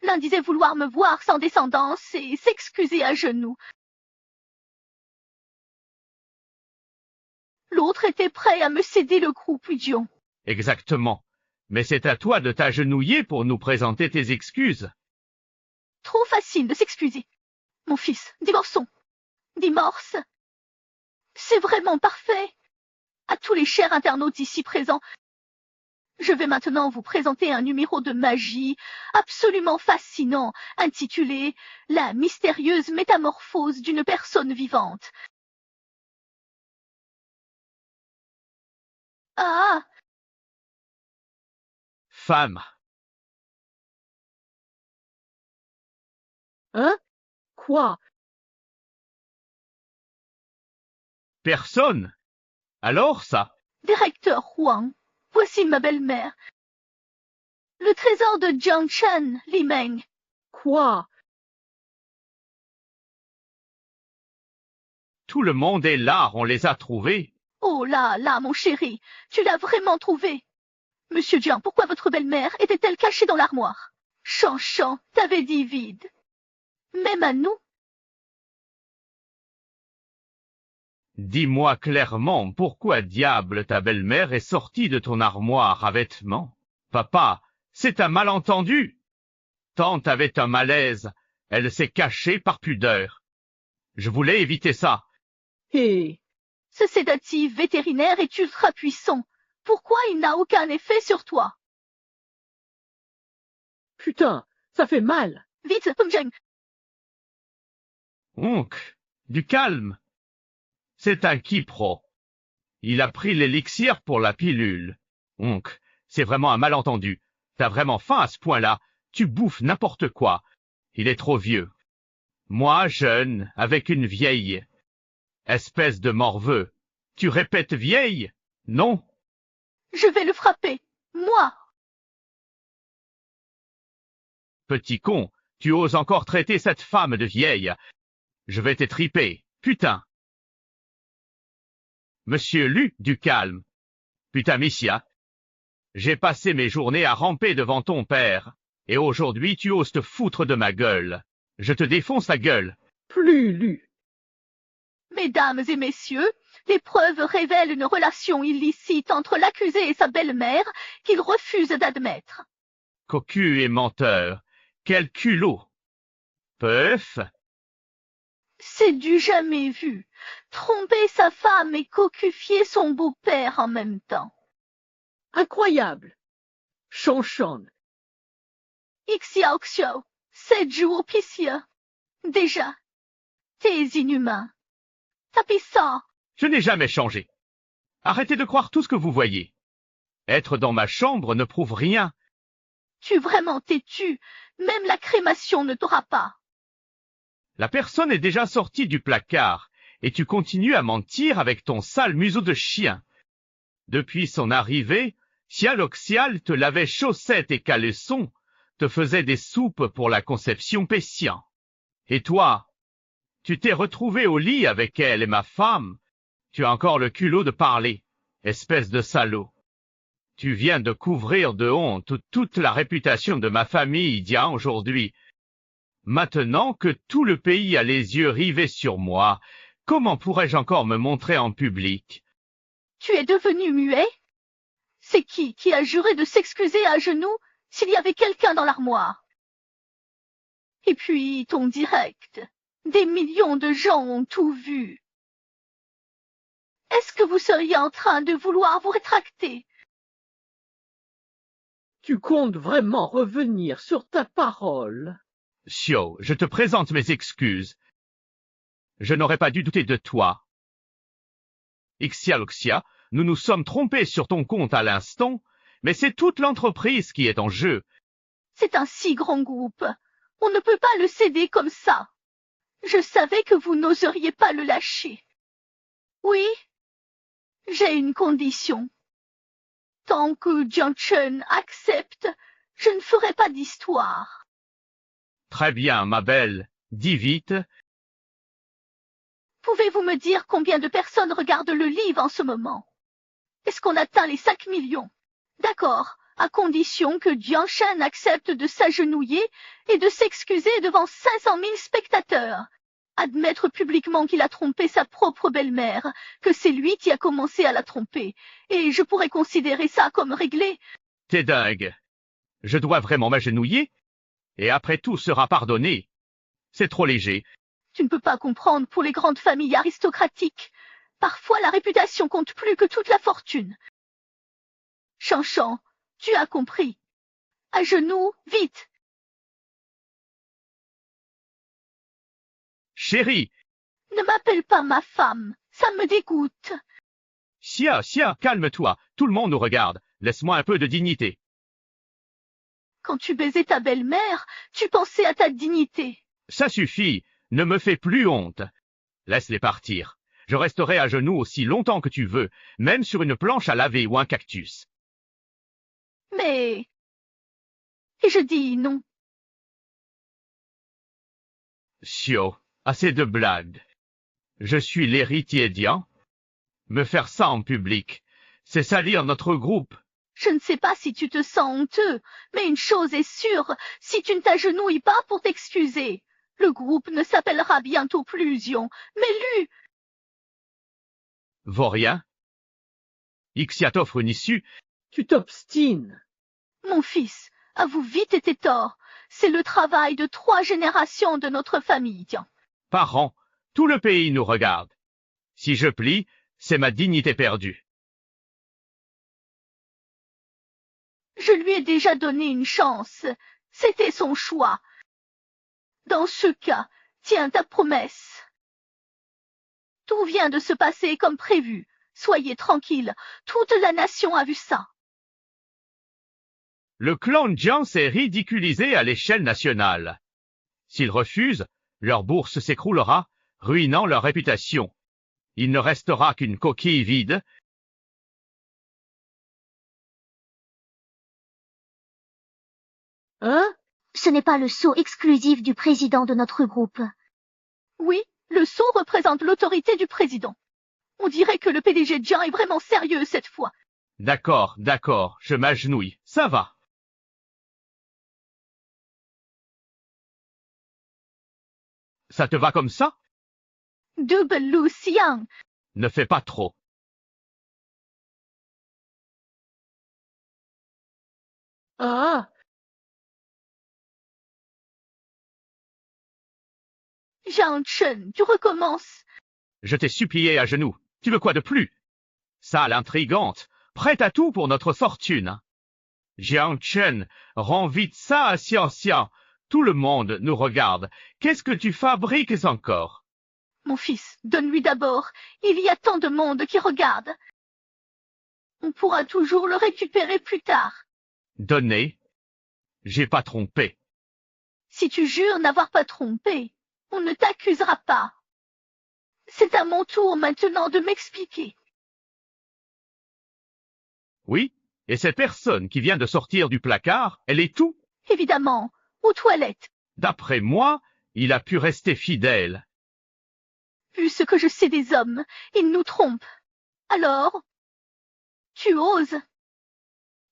L'un disait vouloir me voir sans descendance et s'excuser à genoux. L'autre était prêt à me céder le croupidion. Exactement. Mais c'est à toi de t'agenouiller pour nous présenter tes excuses. Trop facile de s'excuser. Mon fils, divorçons. Divorce. C'est vraiment parfait. À tous les chers internautes ici présents, je vais maintenant vous présenter un numéro de magie absolument fascinant, intitulé « La mystérieuse métamorphose d'une personne vivante ». Ah! Femme. Hein? Quoi? Personne. Alors ça? Directeur Huang, voici ma belle-mère. Le trésor de Jiang Chen, Li Meng. Quoi? Tout le monde est là, on les a trouvés. Oh là là, mon chéri, tu l'as vraiment trouvé. Monsieur Jiang, pourquoi votre belle-mère était-elle cachée dans l'armoire? Shanshan t'avait dit vide. Même à nous. Dis-moi clairement pourquoi diable ta belle-mère est sortie de ton armoire à vêtements. Papa, c'est un malentendu. Tante avait un malaise, elle s'est cachée par pudeur. Je voulais éviter ça. Hé! Ce sédatif vétérinaire est ultra puissant. Pourquoi il n'a aucun effet sur toi? Putain, ça fait mal. Vite, Pumjeng. Oncle, du calme. C'est un Kipro. Il a pris l'élixir pour la pilule. Oncle, c'est vraiment un malentendu. T'as vraiment faim à ce point-là. Tu bouffes n'importe quoi. Il est trop vieux. Moi, jeune, avec une vieille. Espèce de morveux. Tu répètes vieille? Non? Je vais le frapper. Moi. Petit con, tu oses encore traiter cette femme de vieille. Je vais t'étriper. Putain. Monsieur Lu, du calme. Putain, Missia. J'ai passé mes journées à ramper devant ton père. Et aujourd'hui, tu oses te foutre de ma gueule. Je te défonce la gueule. Plus Lu. Mesdames et messieurs, les preuves révèlent une relation illicite entre l'accusé et sa belle-mère qu'il refuse d'admettre. Cocu et menteur. Quel culot. Peuf. C'est du jamais vu. Tromper sa femme et cocufier son beau-père en même temps. Incroyable. Shanshan. Xiao Xiao, 7 jours Picia. Déjà. T'es inhumain. Tapissant. Je n'ai jamais changé. Arrêtez de croire tout ce que vous voyez. Être dans ma chambre ne prouve rien. Tu es vraiment têtu. Même la crémation ne t'aura pas. La personne est déjà sortie du placard, et tu continues à mentir avec ton sale museau de chien. Depuis son arrivée, Xialoxial te lavait chaussettes et caleçons, te faisait des soupes pour la conception Pessian. Et toi, tu t'es retrouvé au lit avec elle et ma femme. Tu as encore le culot de parler, espèce de salaud. Tu viens de couvrir de honte toute la réputation de ma famille, Dian, aujourd'hui. Maintenant que tout le pays a les yeux rivés sur moi, comment pourrais-je encore me montrer en public? Tu es devenu muet? C'est qui a juré de s'excuser à genoux s'il y avait quelqu'un dans l'armoire? Et puis, ton direct. Des millions de gens ont tout vu. Est-ce que vous seriez en train de vouloir vous rétracter? Tu comptes vraiment revenir sur ta parole? Xiao, je te présente mes excuses. Je n'aurais pas dû douter de toi. Ixia, nous nous sommes trompés sur ton compte à l'instant, mais c'est toute l'entreprise qui est en jeu. C'est un si grand groupe. On ne peut pas le céder comme ça. Je savais que vous n'oseriez pas le lâcher. Oui, j'ai une condition. Tant que Jiang Chen accepte, je ne ferai pas d'histoire. Très bien, ma belle. Dis vite. Pouvez-vous me dire combien de personnes regardent le livre en ce moment? Est-ce qu'on atteint les 5 millions? D'accord, à condition que Jiang Chen accepte de s'agenouiller et de s'excuser devant 500 000 spectateurs. Admettre publiquement qu'il a trompé sa propre belle-mère, que c'est lui qui a commencé à la tromper, et je pourrais considérer ça comme réglé. T'es dingue. Je dois vraiment m'agenouiller? Et après tout sera pardonné. C'est trop léger. Tu ne peux pas comprendre pour les grandes familles aristocratiques. Parfois la réputation compte plus que toute la fortune. Chanchan, tu as compris. À genoux, vite. Chérie, Ne m'appelle pas ma femme, ça me dégoûte. Xia, calme-toi. Tout le monde nous regarde. Laisse-moi un peu de dignité. Quand tu baisais ta belle-mère, tu pensais à ta dignité. Ça suffit. Ne me fais plus honte. Laisse-les partir. Je resterai à genoux aussi longtemps que tu veux, même sur une planche à laver ou un cactus. Mais... Et je dis non. Xiao, assez de blagues. Je suis l'héritier Dian. Me faire ça en public, c'est salir notre groupe. Je ne sais pas si tu te sens honteux, mais une chose est sûre, si tu ne t'agenouilles pas pour t'excuser, le groupe ne s'appellera bientôt plus Zion, mais Lu. Vaurien? Ixia t'offre une issue. Tu t'obstines. Mon fils, avoue vite tes torts. C'est le travail de 3 générations de notre famille, tiens. Parents, tout le pays nous regarde. Si je plie, c'est ma dignité perdue. Je lui ai déjà donné une chance. C'était son choix. Dans ce cas, tiens ta promesse. Tout vient de se passer comme prévu. Soyez tranquille, toute la nation a vu ça. Le clan Jiang s'est ridiculisé à l'échelle nationale. S'ils refusent, leur bourse s'écroulera, ruinant leur réputation. Il ne restera qu'une coquille vide. Hein? Ce n'est pas le sceau exclusif du président de notre groupe. Oui, le sceau représente l'autorité du président. On dirait que le PDG Jiang est vraiment sérieux cette fois. D'accord, je m'agenouille, ça va. Ça te va comme ça? Double Lu Xiang. Ne fais pas trop. Ah! Jiang Chen, tu recommences. Je t'ai supplié à genoux. Tu veux quoi de plus? Sale intrigante, prête à tout pour notre fortune. Jiang Chen, rends vite ça à Xiao. Tout le monde nous regarde. Qu'est-ce que tu fabriques encore? Mon fils, donne-lui d'abord. Il y a tant de monde qui regarde. On pourra toujours le récupérer plus tard. Donner? J'ai pas trompé. Si tu jures n'avoir pas trompé, on ne t'accusera pas. C'est à mon tour maintenant de m'expliquer. Oui, et cette personne qui vient de sortir du placard, elle est où? Évidemment, aux toilettes. D'après moi, il a pu rester fidèle. Vu ce que je sais des hommes, ils nous trompent. Alors, tu oses?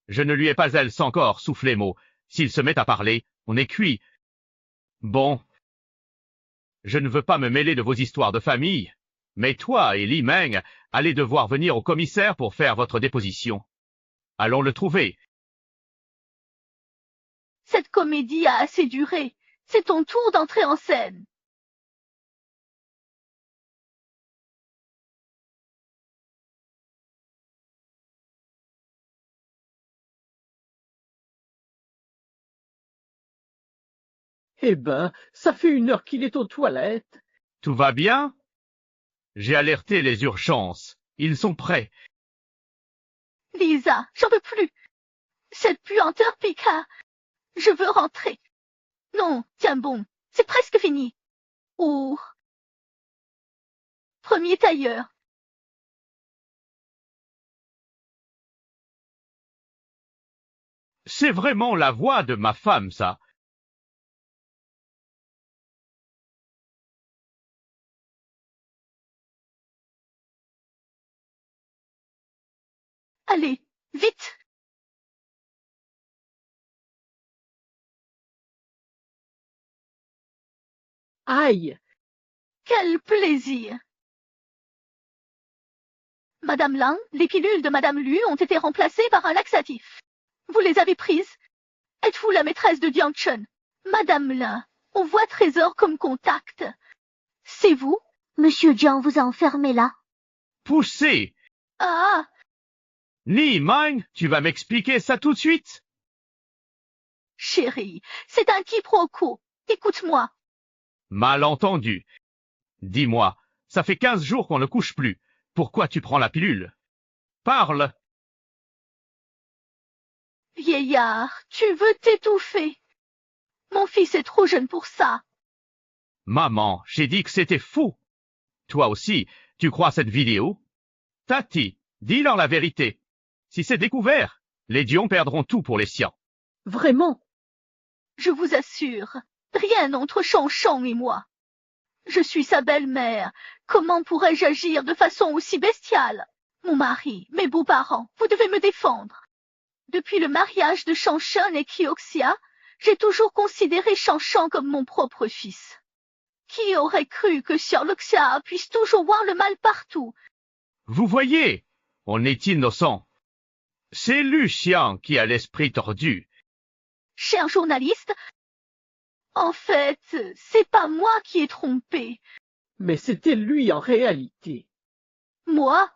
Je ne lui ai pas elle encore soufflé mot. S'il se met à parler, on est cuit. Bon. Je ne veux pas me mêler de vos histoires de famille, mais toi et Li Meng allez devoir venir au commissaire pour faire votre déposition. Allons le trouver. Cette comédie a assez duré. C'est ton tour d'entrer en scène. Eh ben, ça fait 1 heure qu'il est aux toilettes. Tout va bien? J'ai alerté les urgences. Ils sont prêts. Lisa, j'en peux plus. Cette puanteur pica. Je veux rentrer. Non, tiens bon, c'est presque fini. Oh. Premier tailleur. C'est vraiment la voix de ma femme, ça. Allez, vite. Aïe! Quel plaisir. Madame Lang, les pilules de Madame Lu ont été remplacées par un laxatif. Vous les avez prises? Êtes-vous la maîtresse de Jiang Chen? Madame Lang, on voit Trésor comme contact. C'est vous? Monsieur Jiang vous a enfermé là. Poussez! Ah! Li Meng, tu vas m'expliquer ça tout de suite? Chérie, c'est un quiproquo. Écoute-moi. Mal entendu. Dis-moi, ça fait 15 jours qu'on ne couche plus. Pourquoi tu prends la pilule? Parle! Vieillard, tu veux t'étouffer. Mon fils est trop jeune pour ça. Maman, j'ai dit que c'était fou. Toi aussi, tu crois cette vidéo? Tati, dis-leur la vérité. Si c'est découvert, les Dion perdront tout pour les siens. Vraiment? Je vous assure, rien entre Chang et moi. Je suis sa belle-mère. Comment pourrais-je agir de façon aussi bestiale? Mon mari, mes beaux-parents, vous devez me défendre. Depuis le mariage de Shanshan et Kioxia, j'ai toujours considéré Shanshan comme mon propre fils. Qui aurait cru que Xiaoluxia puisse toujours voir le mal partout? Vous voyez, on est innocent. C'est Lu Xiang qui a l'esprit tordu. Cher journaliste, en fait, c'est pas moi qui ai trompé. Mais c'était lui en réalité. Moi?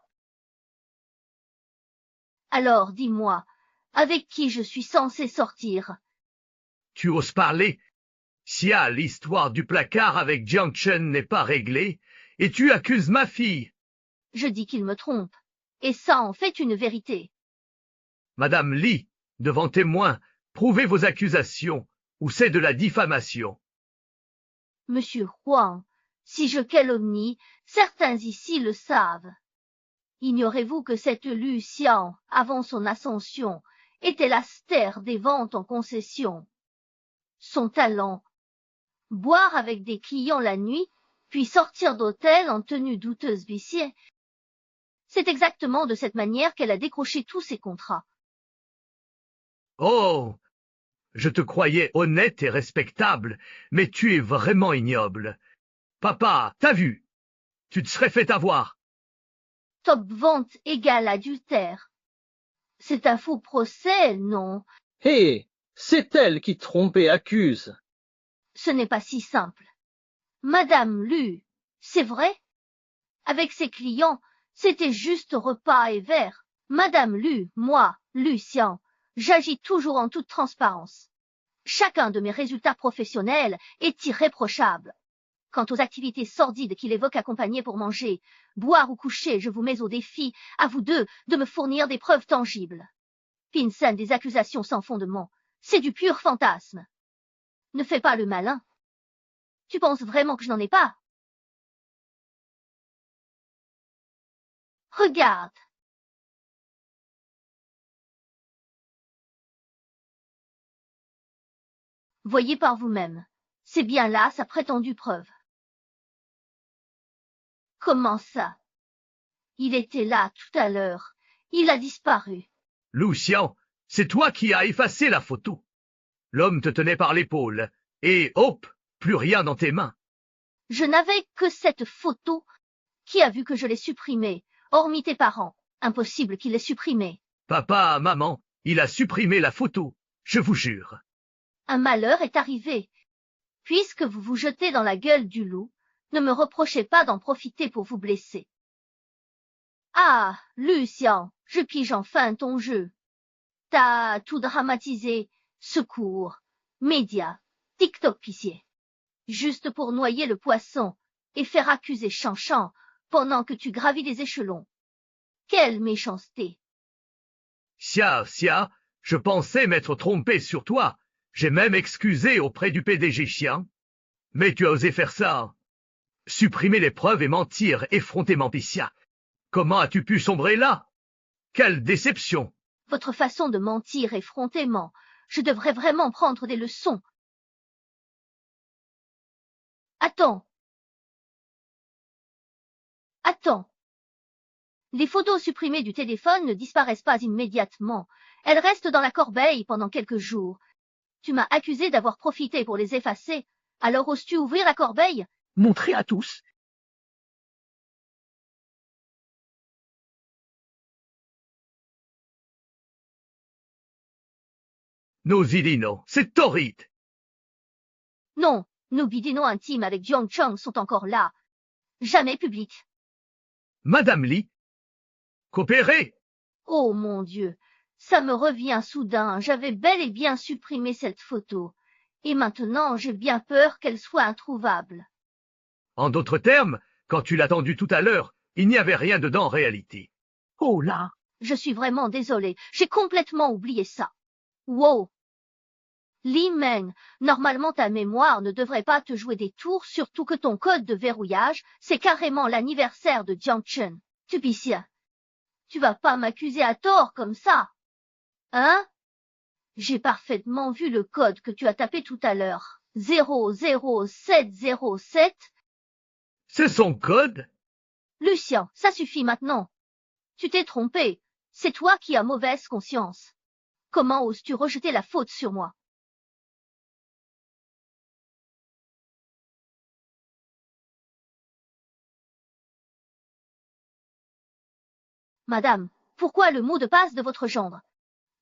Alors, dis-moi, avec qui je suis censé sortir? Tu oses parler? Xia, l'histoire du placard avec Jiang Chen n'est pas réglée, et tu accuses ma fille. Je dis qu'il me trompe, et ça en fait une vérité. Madame Li, devant témoin, prouvez vos accusations, ou c'est de la diffamation. Monsieur Huang, si je calomnie, certains ici le savent. Ignorez-vous que cette Lu Xiang, avant son ascension, était la star des ventes en concession? Son talent, boire avec des clients la nuit, puis sortir d'hôtel en tenue douteuse viciée, c'est exactement de cette manière qu'elle a décroché tous ses contrats. Oh! Je te croyais honnête et respectable, mais tu es vraiment ignoble. Papa, t'as vu? Tu te serais fait avoir. Top vente égale adultère. C'est un faux procès, non? Hé, c'est elle qui trompe et accuse. Ce n'est pas si simple. Madame Lu, c'est vrai? Avec ses clients, c'était juste repas et verre. Madame Lu, moi, Lucien, j'agis toujours en toute transparence. Chacun de mes résultats professionnels est irréprochable. Quant aux activités sordides qu'il évoque accompagnées pour manger, boire ou coucher, je vous mets au défi, à vous deux, de me fournir des preuves tangibles. Pinsent des accusations sans fondement. C'est du pur fantasme. Ne fais pas le malin. Tu penses vraiment que je n'en ai pas? Regarde. Voyez par vous-même. C'est bien là sa prétendue preuve. Comment ça? Il était là tout à l'heure. Il a disparu. Lu Xiang, C'est toi qui as effacé la photo. L'homme te tenait par l'épaule, et hop, plus rien dans tes mains. Je n'avais que cette photo. Qui a vu que je l'ai supprimée, hormis tes parents? Impossible qu'il l'ait supprimée. Papa, maman, il a supprimé la photo, je vous jure. Un malheur est arrivé. Puisque vous vous jetez dans la gueule du loup, ne me reprochez pas d'en profiter pour vous blesser. Ah, Lucien, je pige enfin ton jeu. T'as tout dramatisé, secours, médias, TikTok pitié. Juste pour noyer le poisson et faire accuser Chanchan pendant que tu gravis les échelons. Quelle méchanceté! Sia, je pensais m'être trompé sur toi. J'ai même excusé auprès du PDG chien. Mais tu as osé faire ça. Supprimer les preuves et mentir effrontément, Pissia. Comment as-tu pu sombrer là? Quelle déception! Votre façon de mentir effrontément, je devrais vraiment prendre des leçons. Attends. Les photos supprimées du téléphone ne disparaissent pas immédiatement. Elles restent dans la corbeille pendant quelques jours. Tu m'as accusé d'avoir profité pour les effacer. Alors oses-tu ouvrir la corbeille? Montrez à tous. Nos Zilino, c'est torride. Non, nos bidénos intimes avec Jiang Cheng sont encore là. Jamais publics. Madame Li, coopérez. Oh mon Dieu, ça me revient soudain, j'avais bel et bien supprimé cette photo. Et maintenant j'ai bien peur qu'elle soit introuvable. En d'autres termes, quand tu l'as tendue tout à l'heure, il n'y avait rien dedans en réalité. Oh là! Je suis vraiment désolée, j'ai complètement oublié ça. Wow! Li Meng, normalement ta mémoire ne devrait pas te jouer des tours, surtout que ton code de verrouillage, c'est carrément l'anniversaire de Jiang Chen. Tupicia, tu vas pas m'accuser à tort comme ça. Hein? J'ai parfaitement vu le code que tu as tapé tout à l'heure. 00707. C'est son code? Lucien, ça suffit maintenant. Tu t'es trompé. C'est toi qui as mauvaise conscience. Comment oses-tu rejeter la faute sur moi? Madame, pourquoi le mot de passe de votre gendre?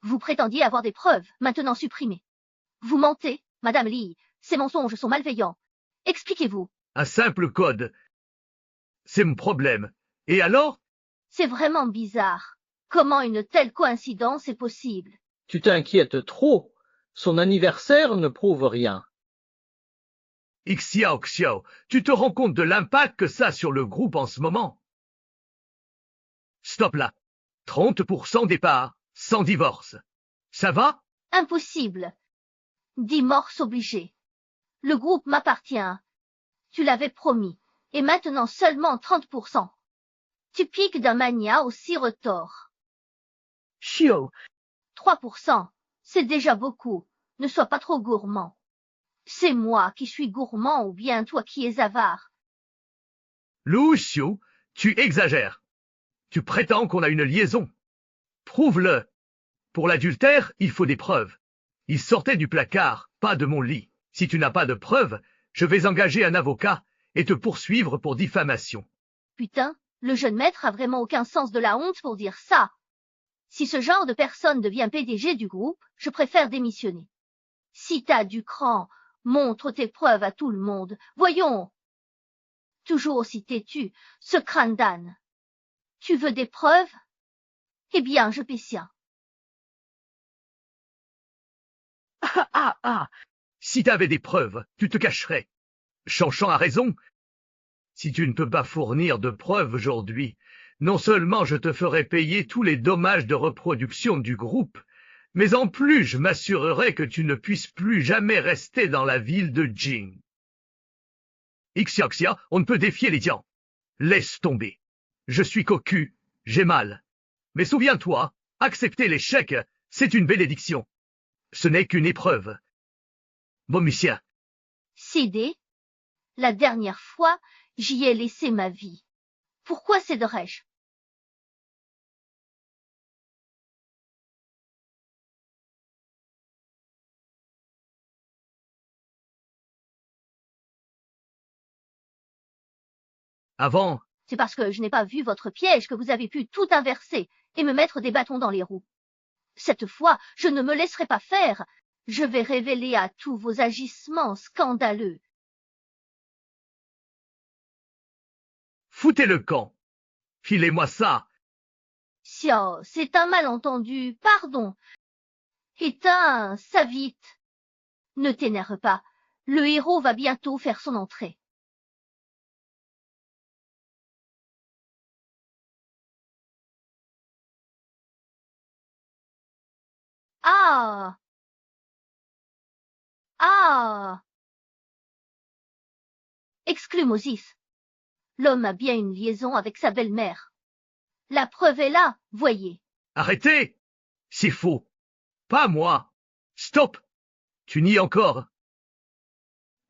Vous prétendiez avoir des preuves, maintenant supprimées. Vous mentez, Madame Li, ces mensonges sont malveillants. Expliquez-vous. Un simple code. C'est mon problème. Et alors? C'est vraiment bizarre. Comment une telle coïncidence est possible? Tu t'inquiètes trop. Son anniversaire ne prouve rien. Xiao, tu te rends compte de l'impact que ça a sur le groupe en ce moment? Stop là. 30% des parts, sans divorce. Ça va? Impossible. Divorce obligé. Le groupe m'appartient. Tu l'avais promis. Et maintenant seulement 30%. Tu piques d'un mania aussi retors. Chiot! 3%. C'est déjà beaucoup. Ne sois pas trop gourmand. C'est moi qui suis gourmand ou bien toi qui es avare? Lucio, tu exagères. Tu prétends qu'on a une liaison. Prouve-le. Pour l'adultère, il faut des preuves. Il sortait du placard, pas de mon lit. Si tu n'as pas de preuves, je vais engager un avocat et te poursuivre pour diffamation. Putain, le jeune maître a vraiment aucun sens de la honte pour dire ça. Si ce genre de personne devient PDG du groupe, je préfère démissionner. Si t'as du cran, montre tes preuves à tout le monde. Voyons. Toujours aussi têtu, ce crâne d'âne. Tu veux des preuves? Eh bien, je paie sien. Si t'avais des preuves, tu te cacherais. Chanchan a raison. Si tu ne peux pas fournir de preuves aujourd'hui, non seulement je te ferai payer tous les dommages de reproduction du groupe, mais en plus je m'assurerai que tu ne puisses plus jamais rester dans la ville de Jing. Xiaxia, on ne peut défier les dians. Laisse tomber. Je suis cocu, j'ai mal. Mais souviens-toi, accepter l'échec, c'est une bénédiction. Ce n'est qu'une épreuve. Bomusien. Cédé? La dernière fois, j'y ai laissé ma vie. Pourquoi céderais-je? Avant, C'est parce que je n'ai pas vu votre piège que vous avez pu tout inverser et me mettre des bâtons dans les roues. Cette fois, je ne me laisserai pas faire. Je vais révéler à tous vos agissements scandaleux. foutez le camp. Filez-moi ça. Xiao, c'est un malentendu, pardon. Éteins, ça vite. Ne t'énerve pas, le héros va bientôt faire son entrée. Ah! Ah! Exclut Moses. L'homme a bien une liaison avec sa belle-mère. La preuve est là, voyez. Arrêtez. C'est faux. Pas moi. Stop. Tu nies encore.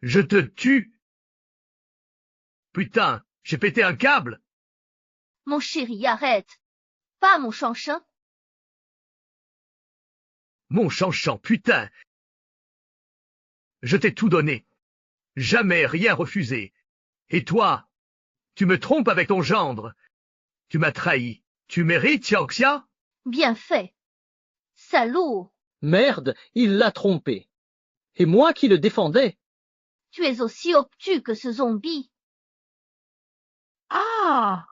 Je te tue. Putain, j'ai pété un câble. Mon chéri, arrête. Pas mon chanchin. Mon chanchant, putain. Je t'ai tout donné. Jamais rien refusé. Et toi, tu me trompes avec ton gendre. Tu m'as trahi. Tu mérites, Xiaoxia? Bien fait. Salaud. Merde, il l'a trompé. Et moi qui le défendais. Tu es aussi obtus que ce zombie. Ah!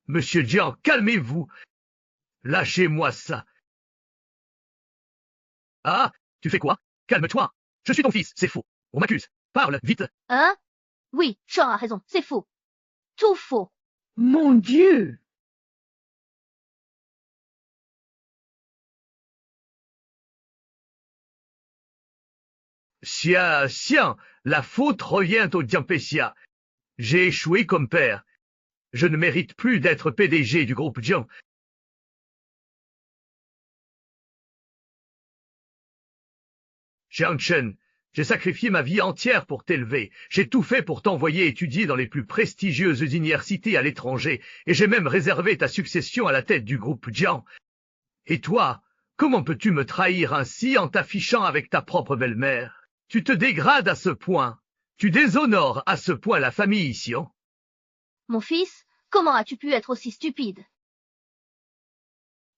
Monsieur Jiang, calmez-vous. Lâchez-moi ça. Ah, tu fais quoi? Calme-toi. Je suis ton fils, c'est faux. On m'accuse. Parle, vite. Hein? Oui, Chan a raison, c'est faux. Tout faux. Mon Dieu! Xian, la faute revient au Jiangpexia. J'ai échoué comme père. Je ne mérite plus d'être PDG du groupe Jiang. Jiang Chen, j'ai sacrifié ma vie entière pour t'élever. J'ai tout fait pour t'envoyer étudier dans les plus prestigieuses universités à l'étranger, et j'ai même réservé ta succession à la tête du groupe Jiang. Et toi, comment peux-tu me trahir ainsi en t'affichant avec ta propre belle-mère? Tu te dégrades à ce point. Tu déshonores à ce point la famille Xian. Mon fils, comment as-tu pu être aussi stupide?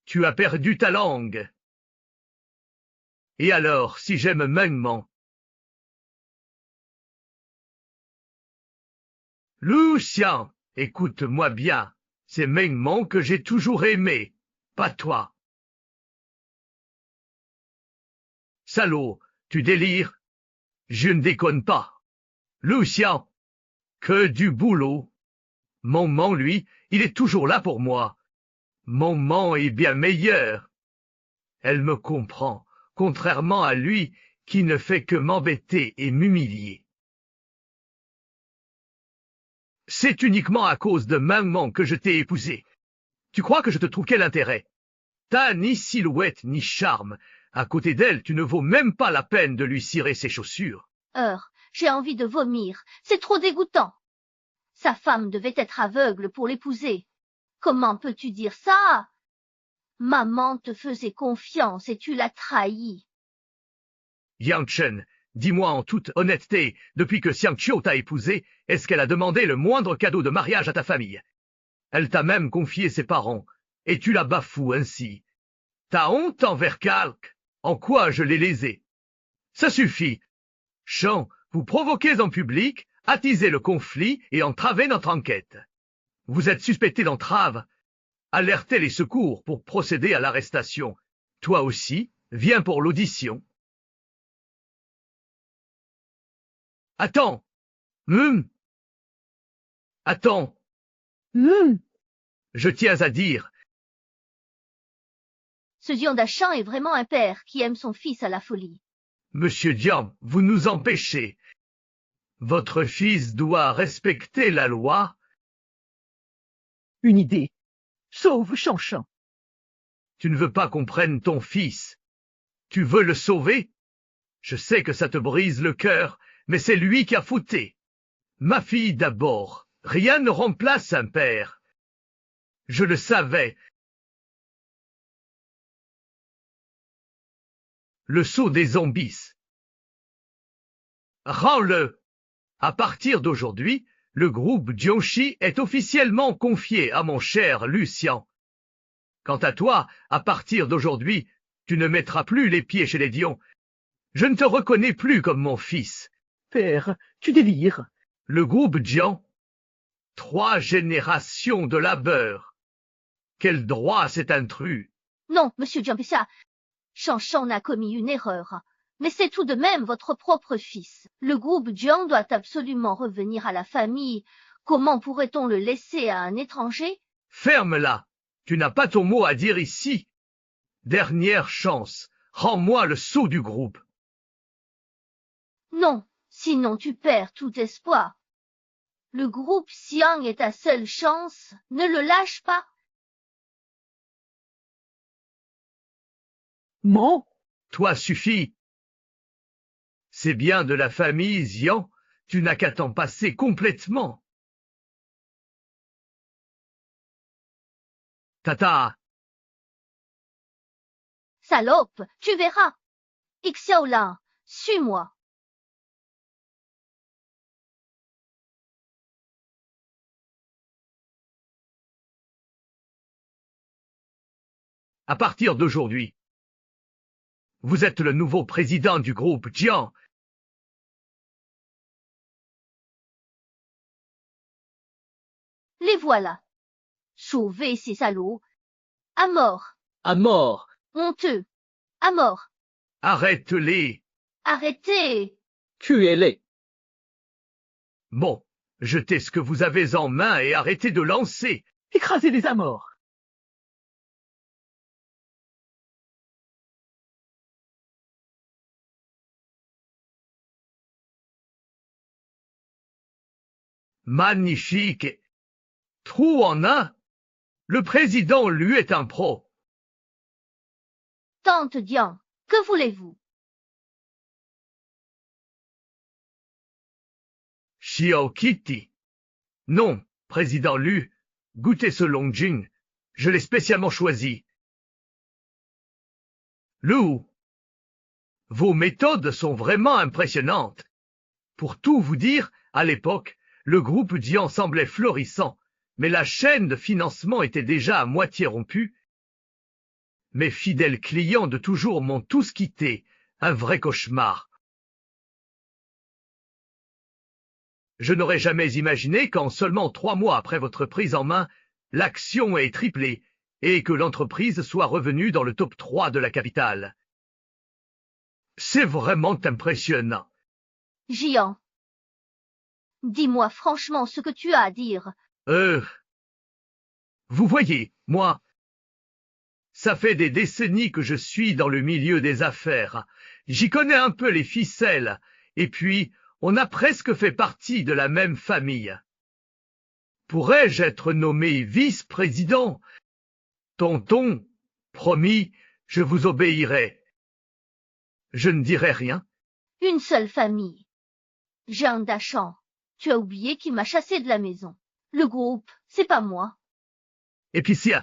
Tu as perdu ta langue. Et alors, si j'aime Mengman? Lu Xian, écoute-moi bien. C'est Mengman que j'ai toujours aimé, pas toi. Salaud, tu délires? Je ne déconne pas. Lu Xian, que du boulot. Mengman, lui, il est toujours là pour moi. Mengman est bien meilleur. Elle me comprend, contrairement à lui qui ne fait que m'embêter et m'humilier. C'est uniquement à cause de Mengman que je t'ai épousé. Tu crois que je te trouve quel intérêt? T'as ni silhouette ni charme. À côté d'elle, tu ne vaux même pas la peine de lui cirer ses chaussures. J'ai envie de vomir. C'est trop dégoûtant. Sa femme devait être aveugle pour l'épouser. Comment peux-tu dire ça? Maman te faisait confiance et tu l'as trahie. Yang Chen, dis-moi en toute honnêteté, depuis que Xiang Qiu t'a épousé, est-ce qu'elle a demandé le moindre cadeau de mariage à ta famille? Elle t'a même confié ses parents, et tu la bafoues ainsi. T'as honte envers Calque? En quoi je l'ai lésé? Ça suffit. Chan, vous provoquez en public, attisez le conflit et entravez notre enquête. Vous êtes suspecté d'entrave. Alertez les secours pour procéder à l'arrestation. Toi aussi, viens pour l'audition. Attends. Attends. Je tiens à dire. Ce Jiang Chan est vraiment un père qui aime son fils à la folie. Monsieur Jiang, vous nous empêchez. Votre fils doit respecter la loi. Une idée. Sauve Chanchan. Tu ne veux pas qu'on prenne ton fils. Tu veux le sauver? Je sais que ça te brise le cœur, mais c'est lui qui a fauté. Ma fille d'abord. Rien ne remplace un père. Je le savais. le sceau des zombies. Rends-le. À partir d'aujourd'hui, le groupe Jiangxi est officiellement confié à mon cher Lucien. Quant à toi, à partir d'aujourd'hui, tu ne mettras plus les pieds chez les Dion. Je ne te reconnais plus comme mon fils. Père, tu délires. Le groupe Jiang. 3 générations de labeur. Quel droit cet intrus? Non, monsieur Jiangxia, Shanshan a commis une erreur. Mais c'est tout de même votre propre fils. Le groupe Jiang doit absolument revenir à la famille. Comment pourrait-on le laisser à un étranger? Ferme-la. Tu n'as pas ton mot à dire ici. Dernière chance. Rends-moi le sceau du groupe. Non, sinon tu perds tout espoir. Le groupe Xiang est ta seule chance. Ne le lâche pas. Mens. Toi suffit. C'est bien de la famille Xiang. Tu n'as qu'à t'en passer complètement. Tata. Salope, tu verras. Xiaolin, suis-moi. À partir d'aujourd'hui, vous êtes le nouveau président du groupe Jiang. Les voilà. Sauvez ces salauds. À mort. À mort. Honteux. À mort. Arrête-les. Arrêtez. Tuez-les. Bon, jetez ce que vous avez en main et arrêtez de lancer. Écrasez les amors. Magnifique. Trou en un. Le président, lui, est un pro. Tante Dian, que voulez-vous? Xiao Kitty. Non, président Lu, goûtez ce Longjing. Je l'ai spécialement choisi. Lu, vos méthodes sont vraiment impressionnantes. Pour tout vous dire, à l'époque, le groupe Jiang semblait florissant, mais la chaîne de financement était déjà à moitié rompue. Mes fidèles clients de toujours m'ont tous quitté, un vrai cauchemar. Je n'aurais jamais imaginé qu'en seulement 3 mois après votre prise en main, l'action ait triplé et que l'entreprise soit revenue dans le top 3 de la capitale. C'est vraiment impressionnant. Jian, dis-moi franchement ce que tu as à dire. Vous voyez, moi, ça fait des décennies que je suis dans le milieu des affaires. J'y connais un peu les ficelles, et puis on a presque fait partie de la même famille. Pourrais-je être nommé vice-président? Tonton, promis, je vous obéirai. Je ne dirai rien. Une seule famille. Jean Dachan, tu as oublié qu'il m'a chassé de la maison. Le groupe, c'est pas moi. Épicier.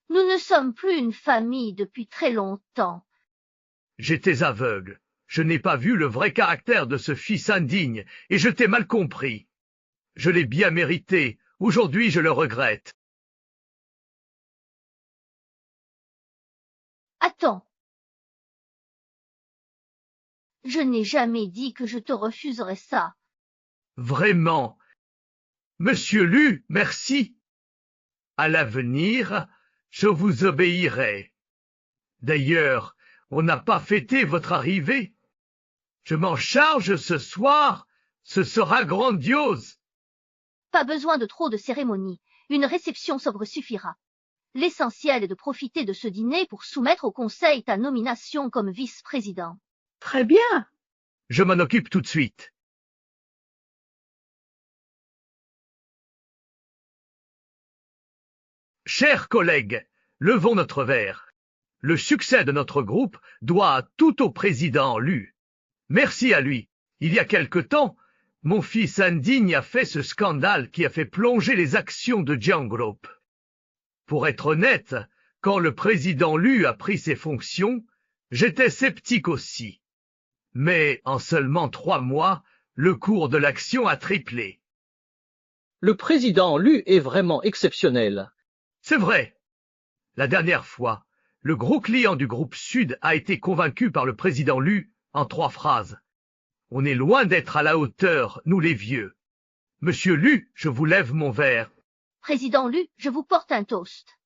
Nous ne sommes plus une famille depuis très longtemps. J'étais aveugle. Je n'ai pas vu le vrai caractère de ce fils indigne, et je t'ai mal compris. Je l'ai bien mérité. Aujourd'hui, je le regrette. Attends. Je n'ai jamais dit que je te refuserais ça. Vraiment. Monsieur Lu, merci. À l'avenir, je vous obéirai. D'ailleurs, on n'a pas fêté votre arrivée. Je m'en charge ce soir. Ce sera grandiose. Pas besoin de trop de cérémonies. Une réception sobre suffira. L'essentiel est de profiter de ce dîner pour soumettre au Conseil ta nomination comme vice-président. Très bien. Je m'en occupe tout de suite. Chers collègues, levons notre verre. Le succès de notre groupe doit tout au président Lu. Merci à lui. Il y a quelque temps, mon fils indigne a fait ce scandale qui a fait plonger les actions de Jiang Group. Pour être honnête, quand le président Lu a pris ses fonctions, J'étais sceptique aussi. Mais en seulement 3 mois, le cours de l'action a triplé. Le président Lu est vraiment exceptionnel. C'est vrai. La dernière fois, le gros client du groupe Sud a été convaincu par le président Lu en 3 phrases. On est loin d'être à la hauteur, nous les vieux. Monsieur Lu, je vous lève mon verre. Président Lu, je vous porte un toast.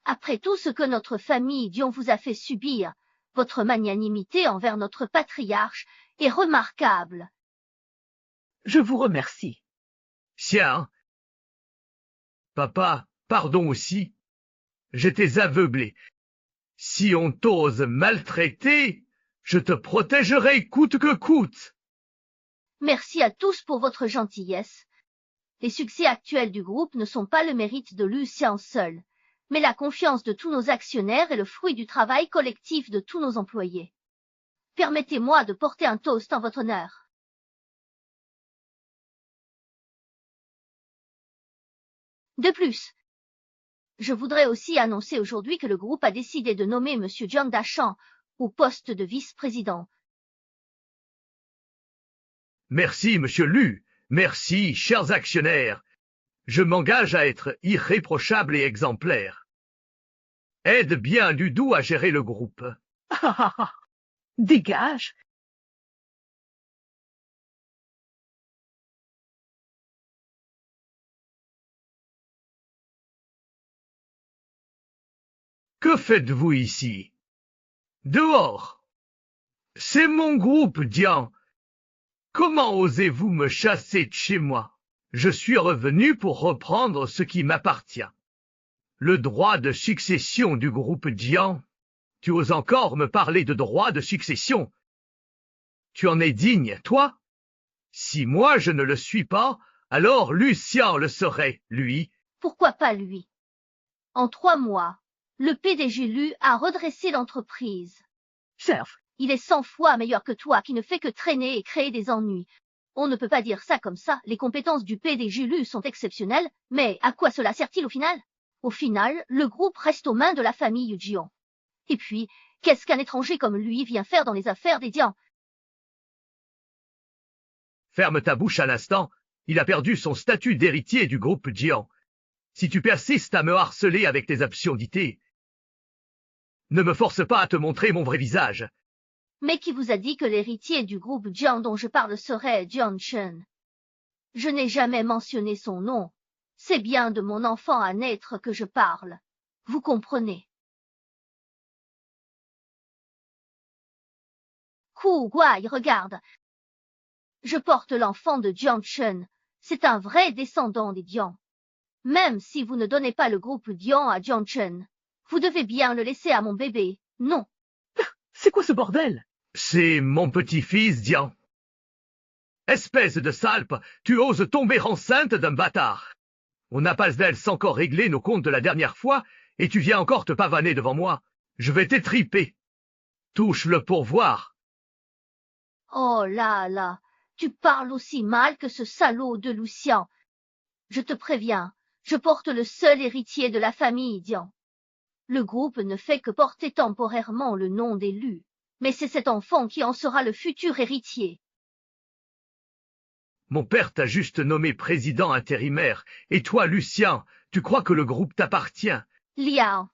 Après tout ce que notre famille Dion vous a fait subir, votre magnanimité envers notre patriarche est remarquable. Je vous remercie. Tiens. Papa, pardon aussi. J'étais aveuglé. Si on t'ose maltraiter, je te protégerai coûte que coûte. Merci à tous pour votre gentillesse. Les succès actuels du groupe ne sont pas le mérite de Lucien seul, mais la confiance de tous nos actionnaires est le fruit du travail collectif de tous nos employés. Permettez-moi de porter un toast en votre honneur. De plus, je voudrais aussi annoncer aujourd'hui que le groupe a décidé de nommer M. John Dachan au poste de vice-président. Merci, monsieur Lu. Merci, chers actionnaires. Je m'engage à être irréprochable et exemplaire. Aide bien Ludou à gérer le groupe. Dégage. Que faites-vous ici? Dehors. C'est mon groupe, Dian. Comment osez-vous me chasser de chez moi? Je suis revenu pour reprendre ce qui m'appartient. Le droit de succession du groupe Dian. Tu oses encore me parler de droit de succession? Tu en es digne, toi? Si moi je ne le suis pas, alors Lucien le serait, lui. Pourquoi pas lui? En 3 mois, le PDG Lu a redressé l'entreprise. Chef. Il est 100 fois meilleur que toi qui ne fait que traîner et créer des ennuis. On ne peut pas dire ça comme ça, les compétences du PDG Lu sont exceptionnelles, mais à quoi cela sert-il au final? Au final, le groupe reste aux mains de la famille Jian. Et puis, qu'est-ce qu'un étranger comme lui vient faire dans les affaires des Dian? Ferme ta bouche à l'instant, il a perdu son statut d'héritier du groupe Jian. Si tu persistes à me harceler avec tes absurdités, ne me force pas à te montrer mon vrai visage. Mais qui vous a dit que l'héritier du groupe Jian dont je parle serait Jian Chen? Je n'ai jamais mentionné son nom. C'est bien de mon enfant à naître que je parle. Vous comprenez? Ku Guai, regarde. Je porte l'enfant de Jian Chen. C'est un vrai descendant des Dian. Même si vous ne donnez pas le groupe Dian à Jian Chen, vous devez bien le laisser à mon bébé, non? C'est quoi ce bordel? C'est mon petit-fils, Dian. Espèce de salpe, tu oses tomber enceinte d'un bâtard. On n'a pas encore réglé nos comptes de la dernière fois, et tu viens encore te pavaner devant moi. Je vais t'étriper. Touche le pourvoir. Oh là là, tu parles aussi mal que ce salaud de Lucien. Je te préviens, je porte le seul héritier de la famille Dian. Le groupe ne fait que porter temporairement le nom des Lu, mais c'est cet enfant qui en sera le futur héritier. Mon père t'a juste nommé président intérimaire, et toi, Lucien, tu crois que le groupe t'appartient? Liao,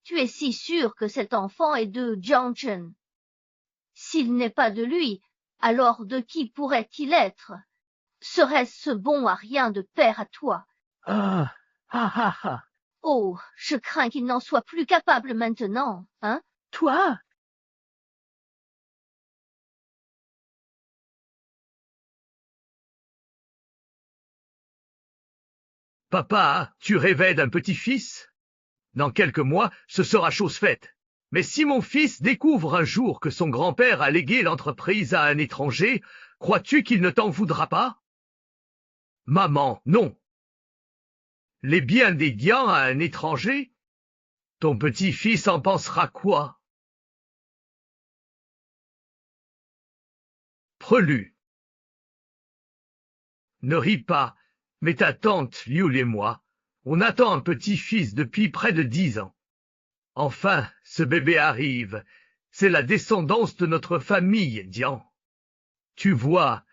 tu es si sûr que cet enfant est de Jian Chen? S'il n'est pas de lui, alors de qui pourrait-il être? Serait-ce ce bon à rien de père à toi? Oh, je crains qu'il n'en soit plus capable maintenant, hein? Toi? Papa, tu rêvais d'un petit-fils? Dans quelques mois, ce sera chose faite. Mais si mon fils découvre un jour que son grand-père a légué l'entreprise à un étranger, crois-tu qu'il ne t'en voudra pas? Maman, non. Les biens des Dian à un étranger? Ton petit-fils en pensera quoi? Prelu. Ne ris pas, mais ta tante Liu et moi, on attend un petit-fils depuis près de 10 ans. Enfin, ce bébé arrive. C'est la descendance de notre famille, Dian. Tu vois,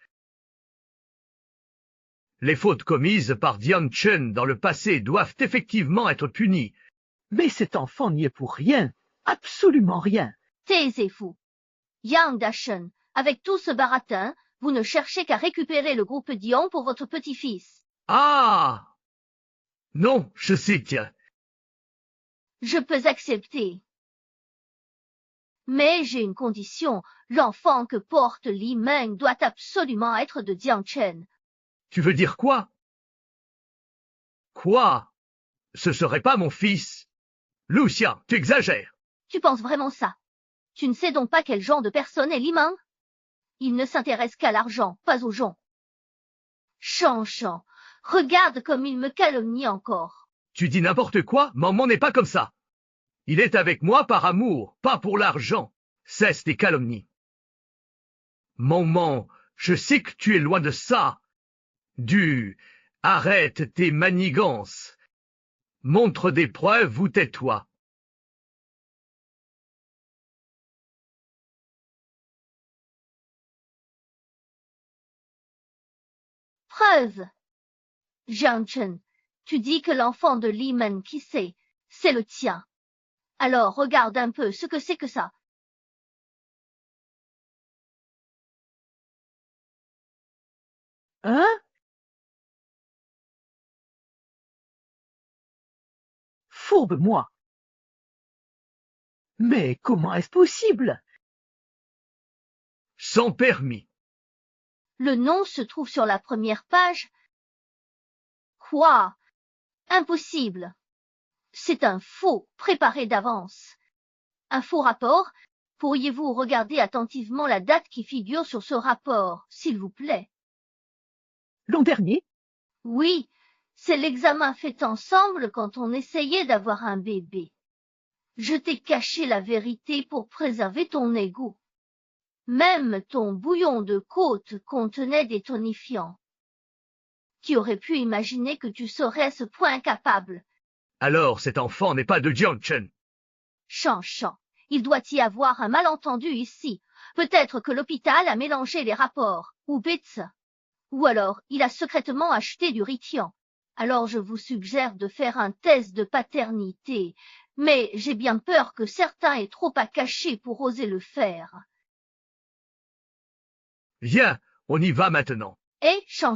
les fautes commises par Dian Chen dans le passé doivent effectivement être punies. Mais cet enfant n'y est pour rien, absolument rien. Taisez-vous. Yang Dashen, avec tout ce baratin, vous ne cherchez qu'à récupérer le groupe Dian pour votre petit-fils. Ah! Non, je sais, tiens. Je peux accepter. Mais j'ai une condition. L'enfant que porte Li Meng doit absolument être de Jiang Chen. Tu veux dire quoi? Quoi? Ce serait pas mon fils. Lucien, tu exagères. Tu penses vraiment ça? Tu ne sais donc pas quel genre de personne est Li Meng? Il ne s'intéresse qu'à l'argent, pas aux gens. Chang, regarde comme il me calomnie encore. Tu dis n'importe quoi, maman n'est pas comme ça. Il est avec moi par amour, pas pour l'argent. Cesse tes calomnies. Maman, je sais que tu es loin de ça. Arrête tes manigances. Montre des preuves ou tais-toi. Preuve. Jiang Chen, tu dis que l'enfant de Li Meng qui c'est le tien. Alors regarde un peu ce que c'est que ça. Hein? Fourbe-moi. Mais comment est-ce possible? Sans permis. Le nom se trouve sur la première page. Quoi? Impossible. C'est un faux, préparé d'avance. Un faux rapport? Pourriez-vous regarder attentivement la date qui figure sur ce rapport, s'il vous plaît? L'an dernier? Oui, c'est l'examen fait ensemble quand on essayait d'avoir un bébé. Je t'ai caché la vérité pour préserver ton ego. Même ton bouillon de côte contenait des tonifiants. Qui aurait pu imaginer que tu serais à ce point incapable? Alors cet enfant n'est pas de Jiang Chen. Chan, il doit y avoir un malentendu ici. Peut-être que l'hôpital a mélangé les rapports, ou bêtes. Ou alors, il a secrètement acheté du Ritian. Alors je vous suggère de faire un test de paternité. Mais j'ai bien peur que certains aient trop à cacher pour oser le faire. Viens, on y va maintenant. Hé, Chan,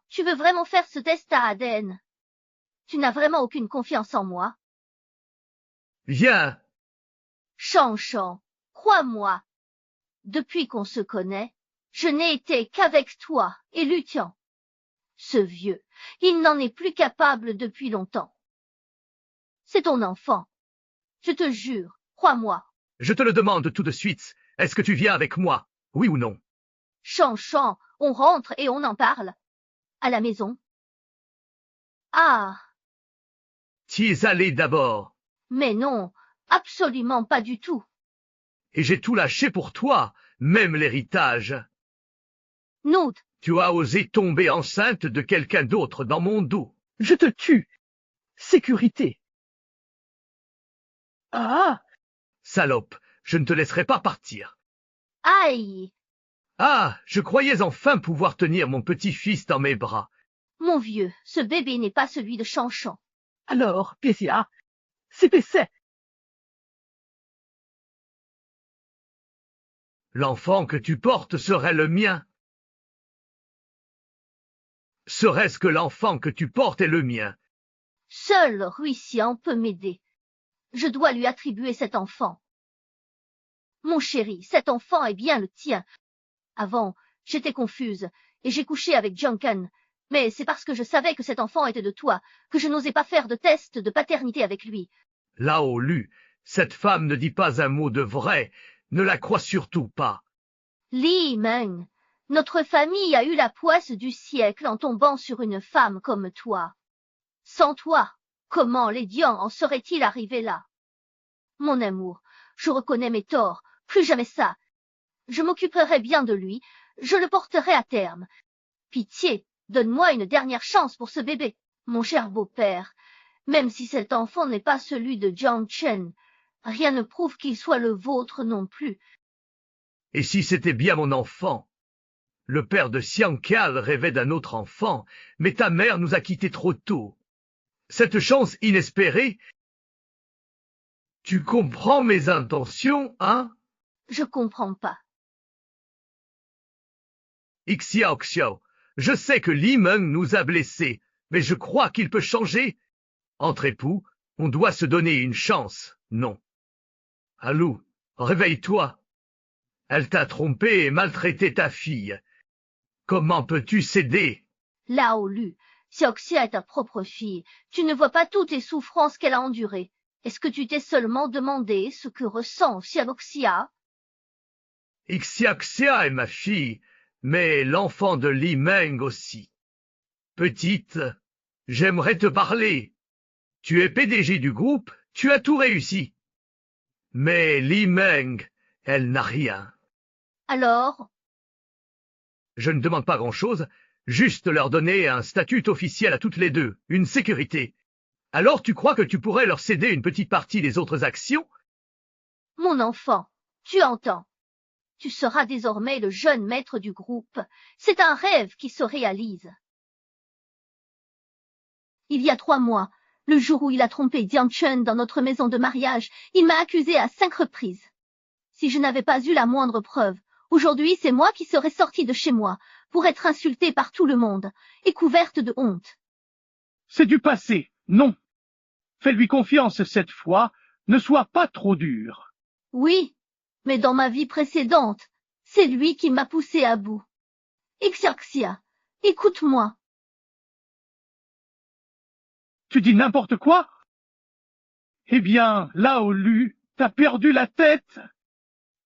tu veux vraiment faire ce test à Aden? Tu n'as vraiment aucune confiance en moi? Viens. Chan, crois-moi. Depuis qu'on se connaît, je n'ai été qu'avec toi et Lutian. Ce vieux, il n'en est plus capable depuis longtemps. C'est ton enfant. Je te jure, crois-moi. Je te le demande tout de suite. Est-ce que tu viens avec moi? Oui ou non? Chan, on rentre et on en parle. À la maison. Ah. T'y es allé d'abord. Mais non, absolument pas du tout. Et j'ai tout lâché pour toi, même l'héritage. Note. Tu as osé tomber enceinte de quelqu'un d'autre dans mon dos. Je te tue. Sécurité. Ah! Salope, je ne te laisserai pas partir. Aïe! Ah, je croyais enfin pouvoir tenir mon petit-fils dans mes bras. Mon vieux, ce bébé n'est pas celui de Chan. Alors, Pésia, c'est Pessé. L'enfant que tu portes serait le mien. Serait-ce que l'enfant que tu portes est le mien? Seul Ruixian peut m'aider. Je dois lui attribuer cet enfant. Mon chéri, cet enfant est bien le tien. Avant, j'étais confuse, et j'ai couché avec Junkan, mais c'est parce que je savais que cet enfant était de toi, que je n'osais pas faire de test de paternité avec lui. Lao Lu, cette femme ne dit pas un mot de vrai, ne la crois surtout pas. Li Meng, notre famille a eu la poisse du siècle en tombant sur une femme comme toi. Sans toi, comment les Dian en seraient-ils arrivés là? Mon amour, je reconnais mes torts, plus jamais ça. Je m'occuperai bien de lui, je le porterai à terme. Pitié, donne-moi une dernière chance pour ce bébé, mon cher beau-père. Même si cet enfant n'est pas celui de Jiang Chen, Rien ne prouve qu'il soit le vôtre non plus. Et si c'était bien mon enfant? Le père de Xiangqial rêvait d'un autre enfant, mais ta mère nous a quittés trop tôt. Cette chance inespérée... Tu comprends mes intentions, hein? Je comprends pas. Xiaoxiao, je sais que Li Meng nous a blessés, mais je crois qu'il peut changer. Entre époux, on doit se donner une chance, non? Alou, réveille-toi. Elle t'a trompé et maltraité ta fille. Comment peux-tu céder? Lao Lu, Xiaoxia est ta propre fille. Tu ne vois pas toutes les souffrances qu'elle a endurées. Est-ce que tu t'es seulement demandé ce que ressent Xiaoxia? Xiaxia est ma fille, mais l'enfant de Li Meng aussi. Petite, j'aimerais te parler. Tu es PDG du groupe, tu as tout réussi. Mais Li Meng, elle n'a rien. Alors? Je ne demande pas grand-chose, juste leur donner un statut officiel à toutes les deux, une sécurité. Alors tu crois que tu pourrais leur céder une petite partie des autres actions? Mon enfant, tu entends. Tu seras désormais le jeune maître du groupe. C'est un rêve qui se réalise. Il y a 3 mois, le jour où il a trompé Jiang Chen dans notre maison de mariage, il m'a accusé à 5 reprises. Si je n'avais pas eu la moindre preuve, aujourd'hui c'est moi qui serais sortie de chez moi pour être insultée par tout le monde et couverte de honte. C'est du passé, non. Fais-lui confiance cette fois, ne sois pas trop dur. Oui, mais dans ma vie précédente, c'est lui qui m'a poussée à bout. Xiaxia, écoute-moi. Tu dis n'importe quoi? Eh bien, Lao Lu, t'as perdu la tête.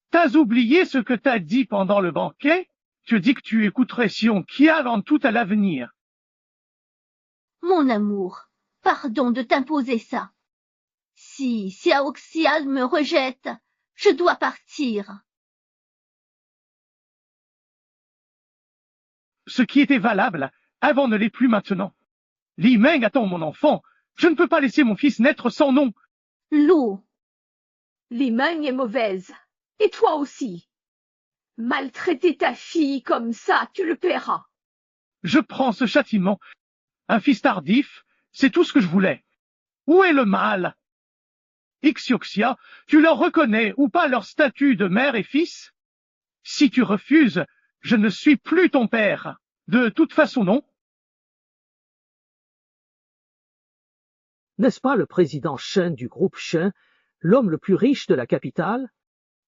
T'as oublié ce que t'as dit pendant le banquet? Tu dis que tu écouterais Xiangqial en tout à l'avenir. Mon amour, pardon de t'imposer ça. Si Xiaoxial me rejette, je dois partir. Ce qui était valable avant ne l'est plus maintenant. Li Meng attend mon enfant. Je ne peux pas laisser mon fils naître sans nom. L'eau. Li Meng est mauvaise. Et toi aussi. Maltraiter ta fille comme ça, tu le paieras. Je prends ce châtiment. Un fils tardif, c'est tout ce que je voulais. Où est le mal? Ixioxia, tu leur reconnais ou pas leur statut de mère et fils? Si tu refuses, je ne suis plus ton père. De toute façon, non. N'est-ce pas le président Shen du groupe Shen, l'homme le plus riche de la capitale?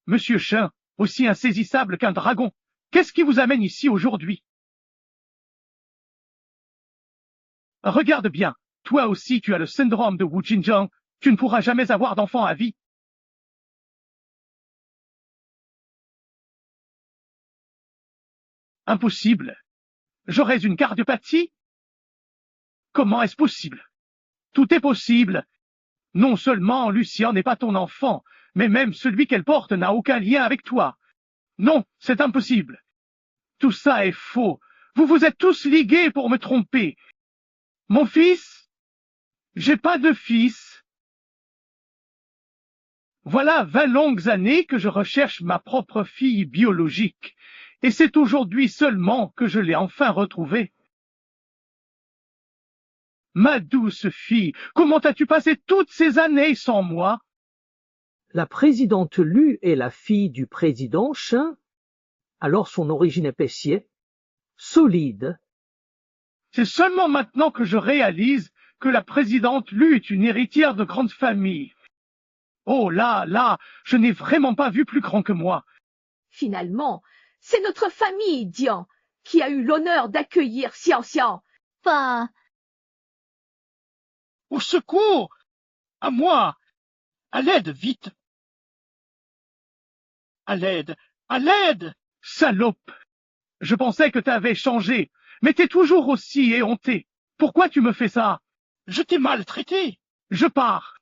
Monsieur Shen, aussi insaisissable qu'un dragon, qu'est-ce qui vous amène ici aujourd'hui? Regarde bien, toi aussi tu as le syndrome de Wu Jinjiang, tu ne pourras jamais avoir d'enfant à vie. Impossible. J'aurais une cardiopathie? Comment est-ce possible? Tout est possible. Non seulement Lucien n'est pas ton enfant, mais même celui qu'elle porte n'a aucun lien avec toi. Non, c'est impossible. Tout ça est faux. Vous vous êtes tous ligués pour me tromper. Mon fils? J'ai pas de fils. Voilà 20 longues années que je recherche ma propre fille biologique, et c'est aujourd'hui seulement que je l'ai enfin retrouvée. Ma douce fille, comment as-tu passé toutes ces années sans moi? La présidente Lu est la fille du président Shen. Alors son origine est Pessier. Solide. C'est seulement maintenant que je réalise que la présidente Lu est une héritière de grande famille. Oh là, je n'ai vraiment pas vu plus grand que moi. Finalement, c'est notre famille, Dian, qui a eu l'honneur d'accueillir Xiao Xiao. Pas... Au secours! À moi! À l'aide, vite! À l'aide! À l'aide! Salope! Je pensais que t'avais changé, mais t'es toujours aussi éhonté. Pourquoi tu me fais ça? Je t'ai maltraité. Je pars.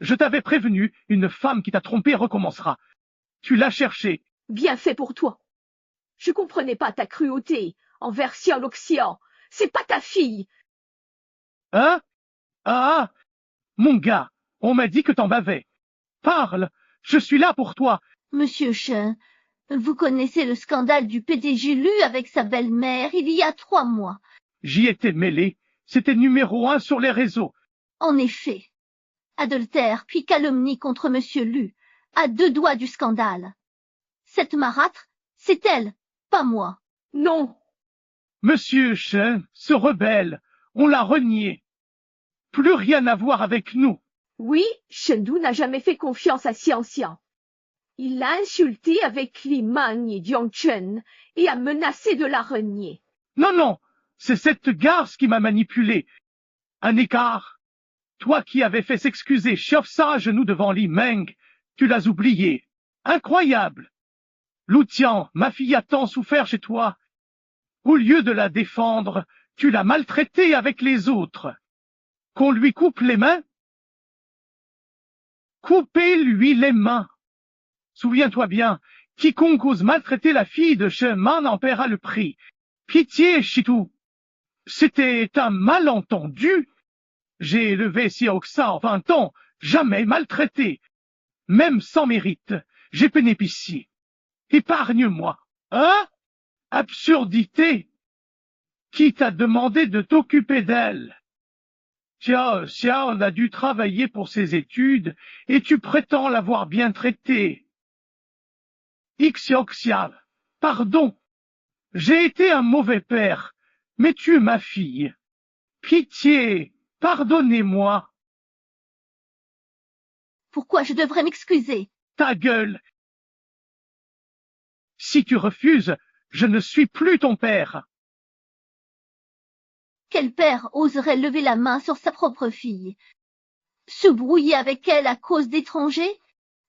Je t'avais prévenu, une femme qui t'a trompé recommencera. Tu l'as cherchée. Bien fait pour toi. Je comprenais pas ta cruauté envers Xiao Luxian. C'est pas ta fille. Hein? Ah! Mon gars, on m'a dit que t'en bavais. Parle, je suis là pour toi. Monsieur Chen, vous connaissez le scandale du PDG Lu avec sa belle-mère il y a 3 mois. J'y étais mêlé, c'était numéro 1 sur les réseaux. En effet, adultère puis calomnie contre Monsieur Lu, à 2 doigts du scandale. Cette marâtre, c'est elle, pas moi. Non. Monsieur Chen se rebelle, on l'a renié. Plus rien à voir avec nous. Oui, Shendu n'a jamais fait confiance à Xianxian. Il l'a insulté avec Li Man et Jiang Chen et a menacé de la renier. Non, non, c'est cette garce qui m'a manipulé. Un écart. Toi qui avais fait s'excuser Xiaofsa à genoux devant Li Meng, tu l'as oublié. Incroyable. Lu Tian, ma fille a tant souffert chez toi. Au lieu de la défendre, tu l'as maltraitée avec les autres. Qu'on lui coupe les mains? Coupez-lui les mains. Souviens-toi bien, quiconque ose maltraiter la fille de Sheman en paiera le prix. Pitié, Shitu. C'était un malentendu. J'ai élevé Xiaoxa en 20 ans, jamais maltraité. Même sans mérite, j'ai bénéficié. Épargne-moi. Hein? Absurdité. Qui t'a demandé de t'occuper d'elle? Xiao a dû travailler pour ses études, et tu prétends l'avoir bien traitée. Xiao, pardon. J'ai été un mauvais père, mais tu es ma fille. Pitié, pardonnez-moi. Pourquoi je devrais m'excuser? Ta gueule. Si tu refuses, je ne suis plus ton père. Quel père oserait lever la main sur sa propre fille? Se brouiller avec elle à cause d'étrangers?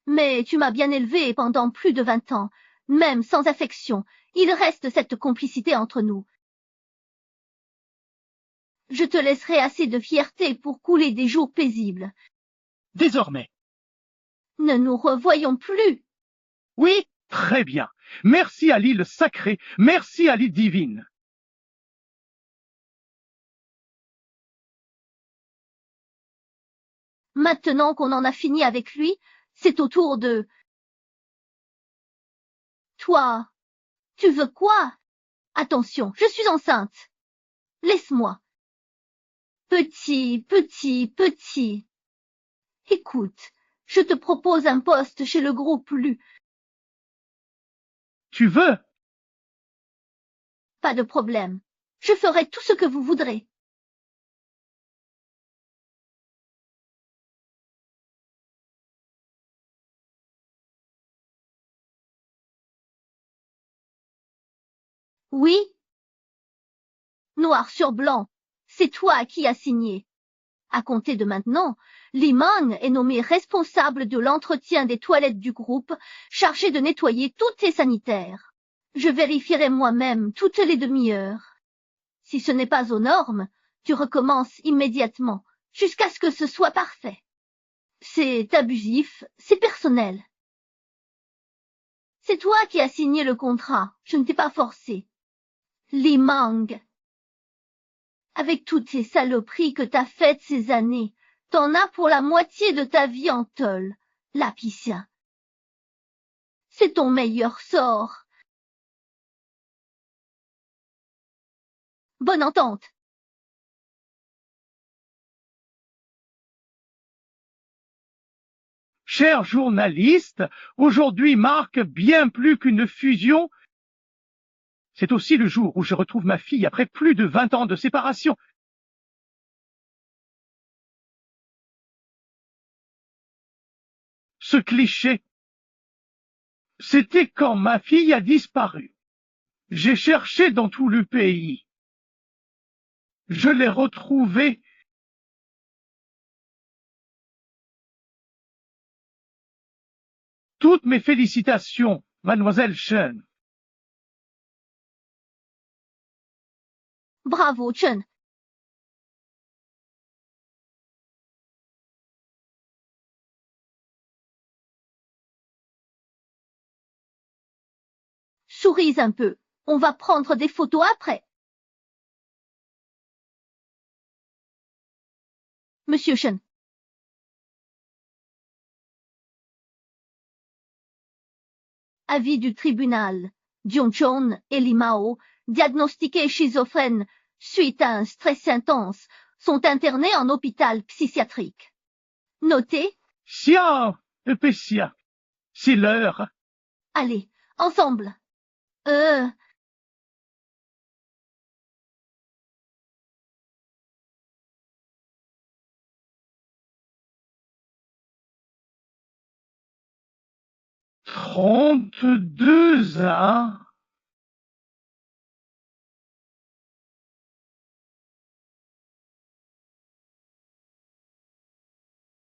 Mais tu m'as bien élevé pendant plus de 20 ans. Même sans affection, il reste cette complicité entre nous. Je te laisserai assez de fierté pour couler des jours paisibles. Désormais. Ne nous revoyons plus. Oui, très bien. Merci à l'île sacrée, merci à l'île divine. Maintenant qu'on en a fini avec lui, c'est au tour de... Toi, tu veux quoi? Attention, je suis enceinte. Laisse-moi. Petit. Écoute, je te propose un poste chez le groupe Lu. Tu veux? Pas de problème. Je ferai tout ce que vous voudrez. Oui? Noir sur blanc, c'est toi qui as signé. À compter de maintenant, Li Meng est nommé responsable de l'entretien des toilettes du groupe, chargé de nettoyer toutes les sanitaires. Je vérifierai moi-même toutes les demi-heures. Si ce n'est pas aux normes, tu recommences immédiatement, jusqu'à ce que ce soit parfait. C'est abusif, c'est personnel. C'est toi qui as signé le contrat, je ne t'ai pas forcé. Li Meng. Avec toutes ces saloperies que t'as faites ces années, t'en as pour la moitié de ta vie en tôle, Lapicien. C'est ton meilleur sort. Bonne entente. Cher journaliste, aujourd'hui marque bien plus qu'une fusion. C'est aussi le jour où je retrouve ma fille après plus de 20 ans de séparation. Ce cliché, c'était quand ma fille a disparu. J'ai cherché dans tout le pays. Je l'ai retrouvée. Toutes mes félicitations, mademoiselle Chen. Bravo, Chen. Souris un peu, on va prendre des photos après. Monsieur Chen. Avis du tribunal. Jong-chon et Limao, diagnostiqués schizophrènes suite à un stress intense, sont internés en hôpital psychiatrique. Notez. Xiao, Pessia, c'est l'heure. Allez, ensemble. « 32 ans.